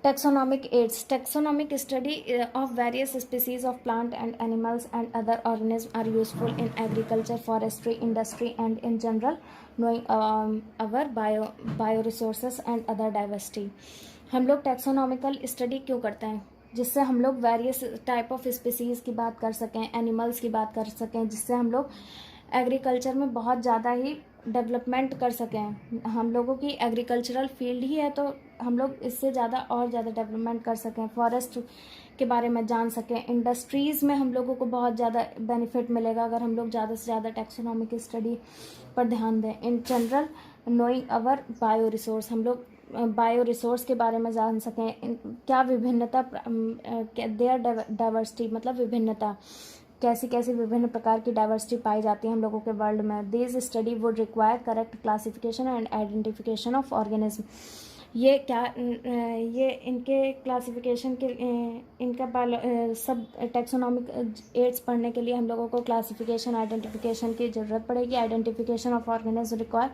Taxonomic aids. Taxonomic study of various species of plant and animals and other organisms are useful in agriculture, forestry, industry and in general knowing our bioresources and other diversity. हम लोग taxonomical study क्यों करते हैं, जिससे हम लोग various type of species की बात कर सकें, एनिमल्स की बात कर सकें, जिससे हम लोग एग्रीकल्चर में बहुत ज़्यादा ही डेवलपमेंट कर सकें. हम लोगों की एग्रीकल्चरल फील्ड ही है तो हम लोग इससे ज़्यादा और ज़्यादा डेवलपमेंट कर सकें, फॉरेस्ट के बारे में जान सकें. इंडस्ट्रीज़ में हम लोगों को बहुत ज़्यादा बेनिफिट मिलेगा अगर हम लोग ज़्यादा से ज़्यादा टैक्सोनॉमिक स्टडी पर ध्यान दें. In general knowing our bio resource, हम लोग बायो रिसोर्स के बारे में जान सकें, क्या विभिन्नता, देयर डाइवर्सिटी मतलब विभिन्नता, कैसी कैसी विभिन्न प्रकार की डाइवर्सिटी पाई जाती है हम लोगों के वर्ल्ड में. This study would require correct classification and identification of organism. ये क्या, ये इनके क्लासिफिकेशन के, इनका सब टैक्सोनॉमिक एड्स पढ़ने के लिए हम लोगों को क्लासिफिकेशन आइडेंटिफिकेशन की ज़रूरत पड़ेगी. Identification of organism require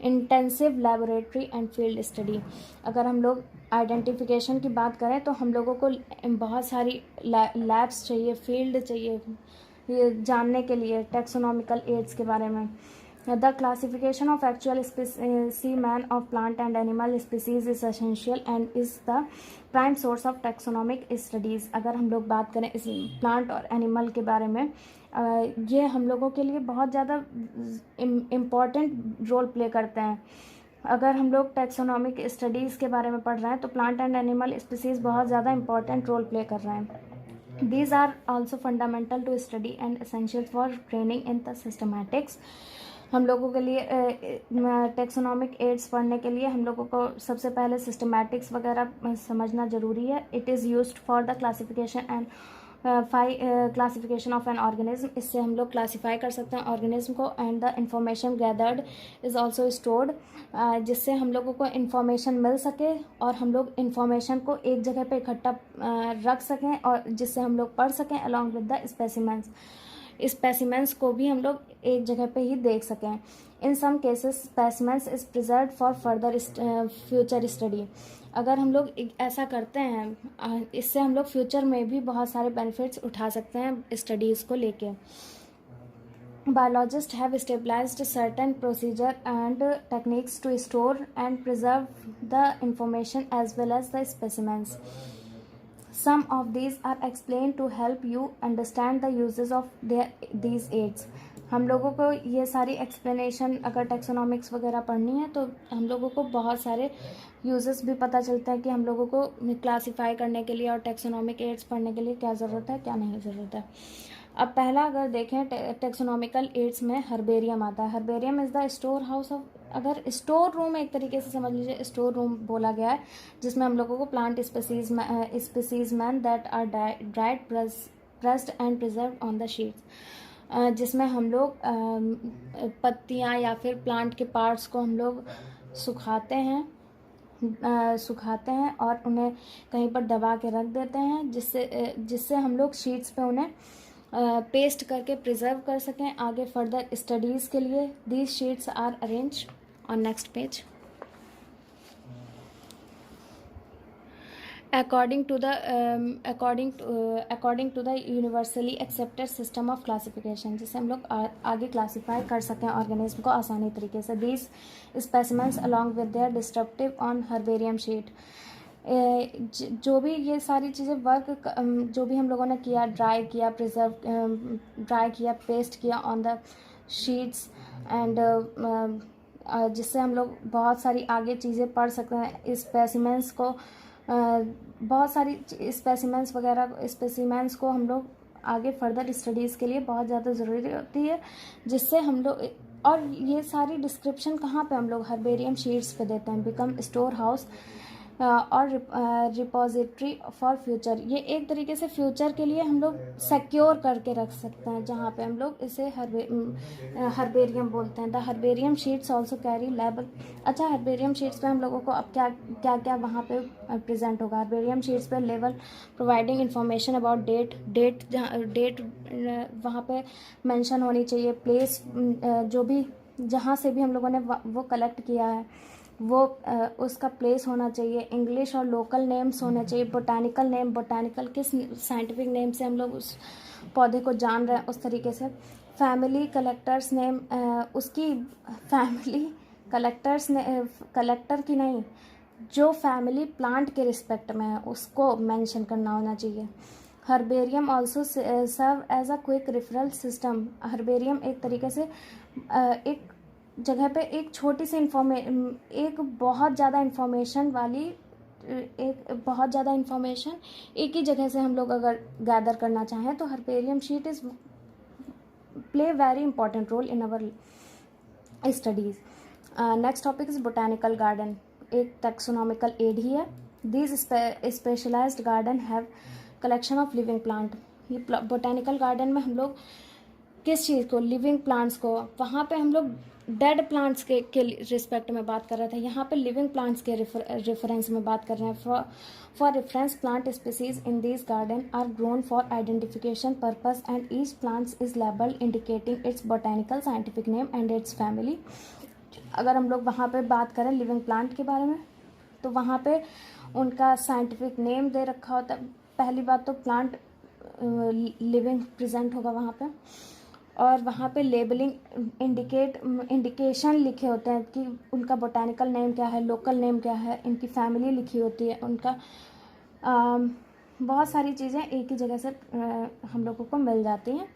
intensive laboratory and field study. अगर हम लोग आइडेंटिफिकेशन की बात करें तो हम लोगों को बहुत सारी लैब्स चाहिए, फील्ड चाहिए, ये जानने के लिए टैक्सोनॉमिकल एड्स के बारे में। The classification of actual specimen of plant and animal species is essential and is the prime source of taxonomic studies. अगर हम लोग बात करें इस प्लांट और एनिमल के बारे में, ये हम लोगों के लिए बहुत ज़्यादा इम्पॉर्टेंट रोल प्ले करते हैं। अगर हम लोग टैक्सोनॉमिक स्टडीज़ के बारे में पढ़ रहे हैं तो प्लांट एंड एनिमल स्पीसीज़ बहुत ज़्यादा इंपॉर्टेंट रोल प्ले कर रहे हैं। These are also fundamental to study and essential for training in the systematics। हम लोगों के लिए टैक्सोनॉमिक एड्स पढ़ने के लिए हम लोगों को सबसे पहले सिस्टमैटिक्स वगैरह समझना ज़रूरी है। It is used for the classification and classification of an organism. इससे हम लोग क्लासीफाई कर सकते हैं ऑर्गेनिज्म को। And the information gathered is also stored, जिससे हम लोगों को इन्फॉर्मेशन मिल सके और हम लोग इन्फॉर्मेशन को एक जगह पे इकट्ठा रख सकें और जिससे हम लोग पढ़ सकें अलॉन्ग विद द स्पेसिमेंस को भी हम लोग एक जगह पे ही देख सकें। In some cases specimens is preserve for further future study. अगर हम लोग ऐसा करते हैं, इससे हम लोग फ्यूचर में भी बहुत सारे बेनिफिट्स उठा सकते हैं स्टडीज़ को लेके। Biologists have established certain procedure and techniques to store and preserve the information as well as the specimens. Some of these are explained to help you understand the uses of these aids। हम लोगों को ये सारी explanation अगर टैक्सोनॉमिक्स वगैरह पढ़नी है तो हम लोगों को बहुत सारे यूजेस भी पता चलता है कि हम लोगों को क्लासीफाई करने के लिए और टैक्सोनॉमिक एड्स पढ़ने के लिए क्या ज़रूरत है, क्या नहीं ज़रूरत है। अब पहला अगर देखें टैक्सोनॉमिकल एड्स में हर्बेरियम आता है। Herbarium is the store house of, अगर स्टोर रूम एक तरीके से समझ लीजिए, स्टोर रूम बोला गया है जिसमें हम लोगों को plant species man that are dried pressed and preserve on the sheets, जिसमें हम लोग पत्तियाँ या फिर प्लांट के पार्ट्स को हम लोग सुखाते हैं और उन्हें कहीं पर दबा के रख देते हैं जिससे हम लोग शीट्स पे उन्हें पेस्ट करके प्रिजर्व कर सकें आगे फर्दर स्टडीज़ के लिए। These sheets are arrange on next page according to the universally accepted system of classification, जिसे हम लोग आगे क्लासीफाई कर सकें ऑर्गेनिज्म को आसानी तरीके से। these specimens along with their descriptive on herbarium sheet, जो भी ये सारी चीज़ें वर्क जो भी हम लोगों ने किया, ड्राई किया, पेस्ट किया ऑन द शीट्स एंड जिससे हम लोग बहुत सारी आगे चीज़ें पढ़ सकते हैं। स्पेसिमेंस को बहुत सारी स्पेसिमेंस को हम लोग आगे फर्दर स्टडीज़ के लिए बहुत ज़्यादा ज़रूरी होती है, जिससे हम लोग, और ये सारी डिस्क्रिप्शन कहाँ पे हम लोग हर्बेरियम शीट्स पे देते हैं। बिकम स्टोर हाउस और रिपोजिटरी फॉर फ्यूचर, ये एक तरीके से फ्यूचर के लिए हम लोग सिक्योर करके रख सकते हैं, जहाँ पे हम लोग इसे हर्बेरियम बोलते हैं। The herbarium sheets also carry label. अच्छा, हर्बेरियम शीट्स पे हम लोगों को अब क्या वहाँ पे प्रेजेंट होगा। हर्बेरियम शीट्स पे लेवल प्रोवाइडिंग इंफॉर्मेशन अबाउट डेट वहाँ पे मेंशन होनी चाहिए। प्लेस, जो भी जहाँ से भी हम लोगों ने वो कलेक्ट किया है वो उसका प्लेस होना चाहिए। इंग्लिश और लोकल नेम्स होने चाहिए। बोटानिकल नेम, बोटानिकल किस साइंटिफिक नेम से हम लोग उस पौधे को जान रहे हैं उस तरीके से। फैमिली कलेक्टर्स नेम, उसकी फैमिली कलेक्टर की नहीं, जो फैमिली प्लांट के रिस्पेक्ट में है उसको मेंशन करना होना चाहिए। Herbarium also serve as a quick referral system. Herbarium एक तरीके से एक जगह पे एक छोटी सी एक बहुत ज़्यादा इन्फॉर्मेशन एक ही जगह से हम लोग अगर गैदर करना चाहें तो herbarium sheet is play very important role in our studies. Next topic is botanical garden, एक टैक्सोनॉमिकल एड ही है। These specialized garden have collection of living plant. ये बोटानिकल गार्डन में हम लोग किस चीज़ को, लिविंग प्लांट्स को, वहाँ पे हम लोग डेड प्लांट्स के रिस्पेक्ट में बात कर रहे थे, यहाँ पे लिविंग प्लांट्स के रेफरेंस में बात कर रहे हैं। For reference plant species in this garden are grown for identification purpose and each plants is labelled indicating its botanical scientific name and its family. अगर हम लोग वहाँ पे बात करें लिविंग प्लांट के बारे में तो वहाँ पे उनका साइंटिफिक नेम दे रखा होता है। पहली बात तो प्लांट लिविंग प्रेजेंट होगा वहाँ पे। और वहाँ पे लेबलिंग इंडिकेशन लिखे होते हैं कि उनका बोटानिकल नेम क्या है, लोकल नेम क्या है, इनकी फैमिली लिखी होती है, उनका बहुत सारी चीज़ें एक ही जगह से हम लोगों को मिल जाती हैं।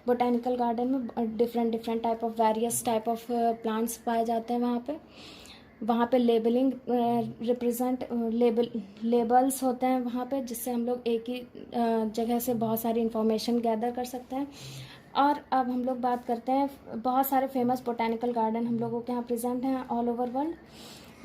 बोटानिकल गार्डन में different type of various type of plants पाए जाते हैं वहाँ पे लेबलिंग लेबल्स होते हैं वहाँ पे, जिससे हम लोग एक ही जगह से बहुत सारी इंफॉर्मेशन गैदर कर सकते हैं। और अब हम लोग बात करते हैं, बहुत सारे फेमस बोटानिकल गार्डन हम लोगों के यहाँ प्रेजेंट हैं ऑल ओवर वर्ल्ड,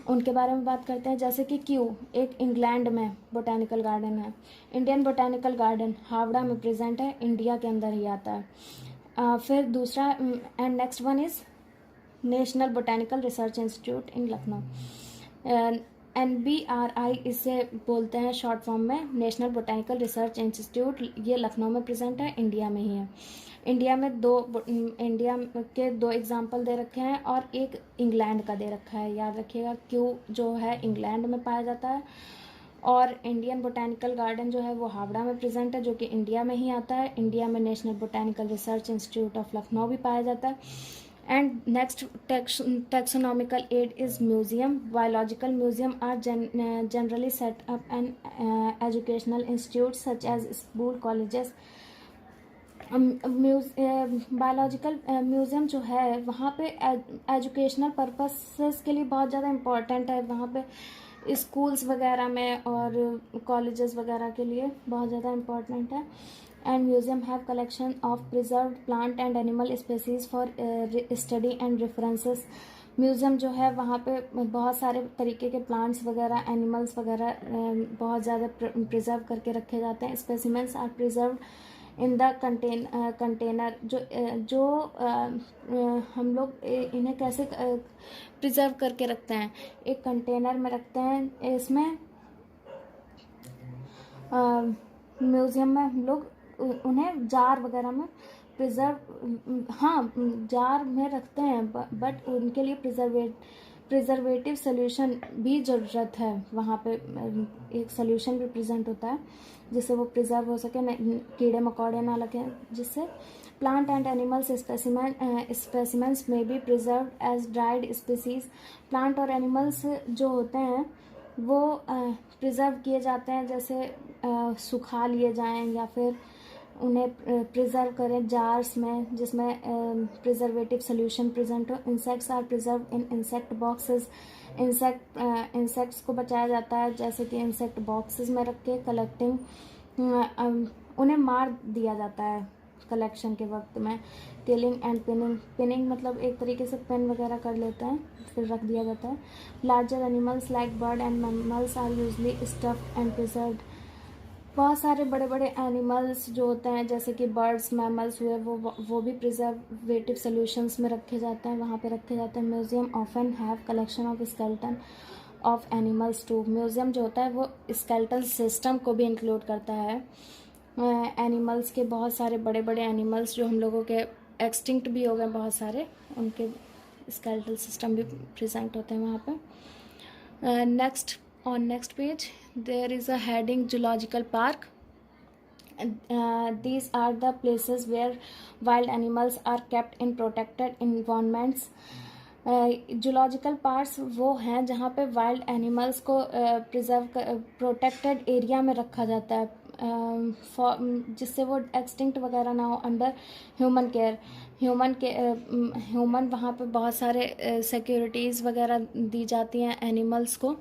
उनके बारे में बात करते हैं। जैसे कि क्यू एक इंग्लैंड में बोटानिकल गार्डन है। इंडियन बोटानिकल गार्डन हावड़ा में प्रेजेंट है, इंडिया के अंदर ही आता है। फिर दूसरा and next one is national botanical research institute in Lucknow. NBRI इसे बोलते हैं शॉर्ट फॉर्म में, नेशनल बोटानिकल रिसर्च इंस्टीट्यूट। ये लखनऊ में प्रेजेंट है, इंडिया में ही है। इंडिया के दो एग्जाम्पल दे रखे हैं और एक इंग्लैंड का दे रखा है, याद रखिएगा। क्यू जो है इंग्लैंड में पाया जाता है और इंडियन बोटानिकल गार्डन जो है वो हावड़ा में प्रेजेंट है, जो कि इंडिया में ही आता है। इंडिया में national botanical research institute of Lucknow भी पाया जाता है। And next taxonomical aid is museum. Biological museum are generally set up in educational institutes such as school, colleges. Biological museum जो है वहाँ पे एजुकेशनल पर्पसेस के लिए बहुत ज़्यादा इम्पोर्टेंट है। वहाँ पे स्कूल्स वगैरह में और कॉलेजेस वगैरह के लिए बहुत ज़्यादा इम्पोर्टेंट है। And museum have collection of preserved plant and animal species for study and references. Museum जो है वहाँ पे बहुत सारे तरीके के प्लांट्स वगैरह, एनिमल्स वगैरह बहुत ज़्यादा प्रिजर्व करके रखे जाते हैं। Specimens are preserved in the container. जो हम लोग इन्हें कैसे प्रिजर्व करके रखते हैं, एक कंटेनर में रखते हैं। इसमें म्यूज़ियम में हम लोग उन्हें जार वगैरह में जार में रखते हैं, बट उनके लिए प्रिजर्वेटिव सोल्यूशन भी ज़रूरत है। वहाँ पे एक सोल्यूशन भी प्रेजेंट होता है जिससे वो प्रिजर्व हो सके, कीड़े मकोड़े ना लगे, जिससे प्लांट एंड एनिमल्स स्पेसिमेंट्स में be preserve as dried species. Plant और एनिमल्स जो होते हैं वो प्रिजर्व किए जाते हैं, जैसे सुखा लिए जाएं या फिर उन्हें प्रिजर्व करें जार्स में जिसमें प्रिजर्वेटिव सोल्यूशन प्रेजेंट हो। Insects are preserve in insect boxes. Insects को बचाया जाता है जैसे कि इंसेक्ट बॉक्सेस में रख के कलेक्टिंग, उन्हें मार दिया जाता है कलेक्शन के वक्त में। किलिंग एंड पिनिंग मतलब एक तरीके से पेन वगैरह कर लेते हैं फिर रख दिया जाता है। Larger animals like bird and mammals are usually stuffed and preserved. बहुत सारे बड़े बड़े एनिमल्स जो होते हैं जैसे कि बर्ड्स, मैमल्स हुए, वो भी प्रिजर्वेटिव सोल्यूशंस में रखे जाते हैं, वहाँ पे रखे जाते हैं। Museum often have collection of skeleton of animals too. Museum जो होता है वो स्केलेटल सिस्टम को भी इंक्लूड करता है। एनिमल्स के बहुत सारे बड़े बड़े एनिमल्स जो हम लोगों के एक्सटिंक्ट भी हो गए बहुत सारे, उनके स्केलेटल सिस्टम भी प्रेजेंट होते हैं वहाँ पे। Next page there is a heading zoological park. These are the places where wild animals are kept in protected environments. Zoological parks वो हैं जहाँ पे वाइल्ड एनिमल्स को प्रोटेक्टेड एरिया में रखा जाता है, जिससे वो एक्सटिंक्ट वगैरह ना हो, अंडर ह्यूमन केयर। ह्यूमन वहाँ पे बहुत सारे सिक्योरिटीज़ वगैरह दी जाती हैं एनिमल्स को।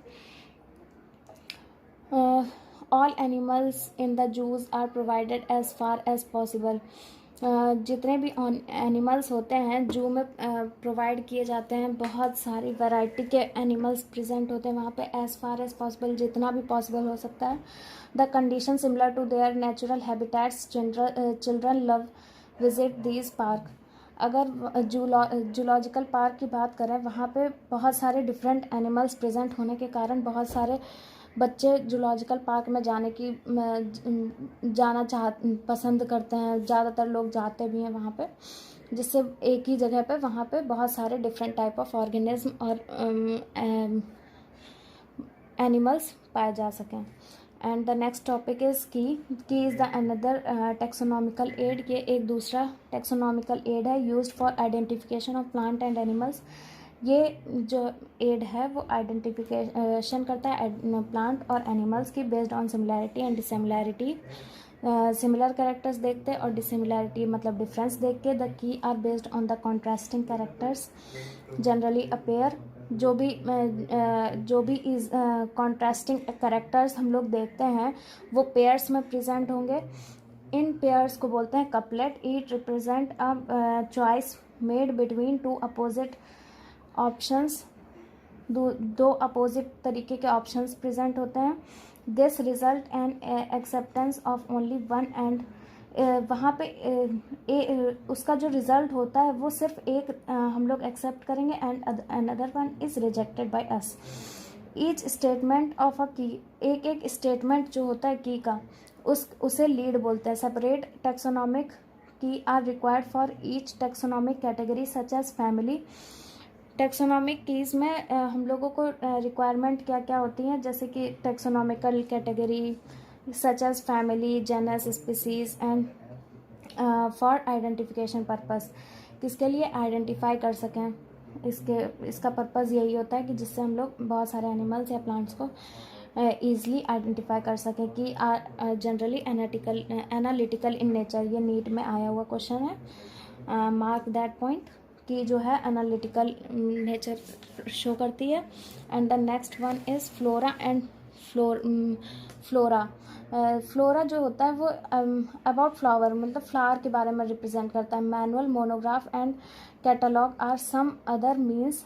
All animals in the zoos are provided as far as possible. जितने भी एनिमल्स होते हैं जू में प्रोवाइड किए जाते हैं। बहुत सारी वैरायटी के एनिमल्स प्रेजेंट होते हैं वहाँ पे, एज फार एज पॉसिबल, जितना भी पॉसिबल हो सकता है। The condition similar to their natural habitats, children love visit these park. अगर जूलॉजिकल पार्क की बात करें, वहाँ पे बहुत सारे डिफरेंट एनिमल्स प्रेजेंट होने के कारण बहुत सारे बच्चे जूलॉजिकल पार्क में जाना पसंद करते हैं। ज़्यादातर लोग जाते भी हैं वहाँ पे, जिससे एक ही जगह पे वहाँ पे बहुत सारे डिफरेंट टाइप ऑफ ऑर्गेनिज्म और एनिमल्स पाए जा सकें। And the next topic is key is the another taxonomical aid. ये एक दूसरा टेक्सोनॉमिकल एड है used for identification of plant and animals. ये जो एड है वो आइडेंटिफिकेशन करता है प्लांट और एनिमल्स की based on similarity and dissimilarity. Similar characters देखते हैं और डिसिमिलैरिटी मतलब डिफरेंस देख के। The key are based on the contrasting characters generally appear. जो भी इज कॉन्ट्रास्टिंग कैरेक्टर्स हम लोग देखते हैं वो पेयर्स में प्रेजेंट होंगे। इन पेयर्स को बोलते हैं couplet. It represent a choice made between two opposite options. दो अपोजिट तरीके के ऑप्शंस प्रेजेंट होते हैं। This result and acceptance of only one and वहाँ पे उसका जो रिजल्ट होता है वो सिर्फ एक हम लोग एक्सेप्ट करेंगे and another one is rejected by us. Each statement of a की, एक एक स्टेटमेंट जो होता है की का उसे लीड बोलते हैं। Separate taxonomic key are required for each taxonomic category such as family. Taxonomic keys में हम लोगों को रिक्वायरमेंट क्या क्या होती हैं, जैसे कि taxonomical category such as family, genus, species and for identification purpose. किसके लिए आइडेंटिफाई कर सकें, इसका पर्पज़ यही होता है कि जिससे हम लोग बहुत सारे एनिमल्स या प्लांट्स को ईज़िली आइडेंटिफाई कर सकें कि जनरली एनालिटिकल इन नेचर। ये नीट में आया हुआ क्वेश्चन है। मार्क दैट पॉइंट कि जो है एनालिटिकल नेचर शो करती है। And the next one is flora and flora. Flora जो होता है वो अबाउट फ्लावर मतलब फ्लावर के बारे में रिप्रेजेंट करता है। Manual, monograph and catalogue are some other means.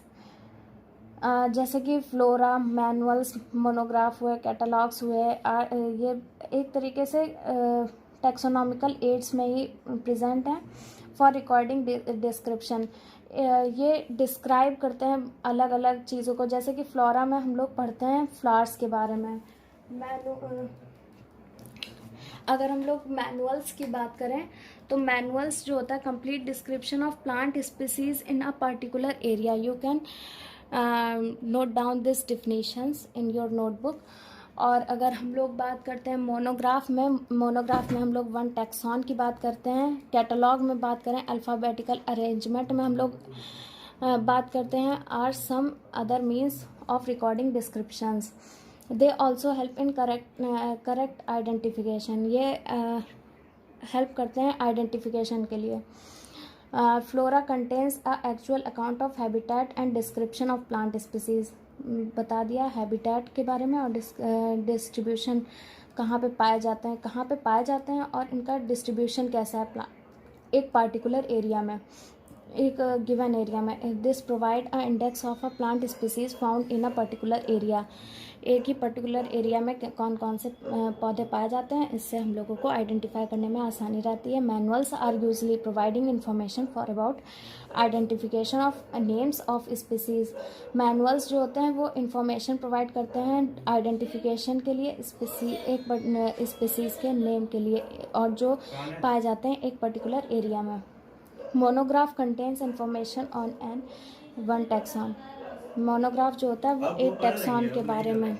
जैसे कि फ्लोरा, मैनुअल्स, मोनोग्राफ हुए, कैटलॉग्स हुए, ये एक तरीके से टेक्सोनॉमिकल एड्स में ही प्रेजेंट है। फॉर रिकॉर्डिंग डिस्क्रिप्शन, ये डिस्क्राइब करते हैं अलग अलग चीज़ों को। जैसे कि फ्लोरा में हम लोग पढ़ते हैं फ्लावर्स के बारे में। अगर हम लोग मैनुअल्स की बात करें तो मैनुअल्स जो होता है complete description of plant species in a particular area. You can note down this definitions in your notebook. और अगर हम लोग बात करते हैं मोनोग्राफ में हम लोग वन टैक्सॉन की बात करते हैं। कैटलॉग में बात करें अल्फ़ाबेटिकल अरेंजमेंट में हम लोग बात करते हैं। Are some other means of recording descriptions. They also help in correct identification. ये हेल्प करते हैं आइडेंटिफिकेशन के लिए। Flora contains a actual account of habitat and description of plant species. बता दिया हैबिटेट के बारे में और डिस्ट्रीब्यूशन कहाँ पे पाए जाते हैं और इनका डिस्ट्रीब्यूशन कैसा है एक पार्टिकुलर एरिया में, एक गिवन एरिया में। This provide a index of a plant species found in a particular area. एक ही पर्टिकुलर एरिया में कौन कौन से पौधे पाए जाते हैं, इससे हम लोगों को आइडेंटिफाई करने में आसानी रहती है। Manuals are usually providing information for about identification of names of species. Manuals जो होते हैं वो इंफॉर्मेशन प्रोवाइड करते हैं आइडेंटिफिकेशन के लिए एक स्पीसीज के नेम के लिए और जो पाए जाते हैं एक पर्टिकुलर एरिया में। Monograph contains information on an one taxon. Monograph जो होता है वो एक टैक्सॉन के बारे में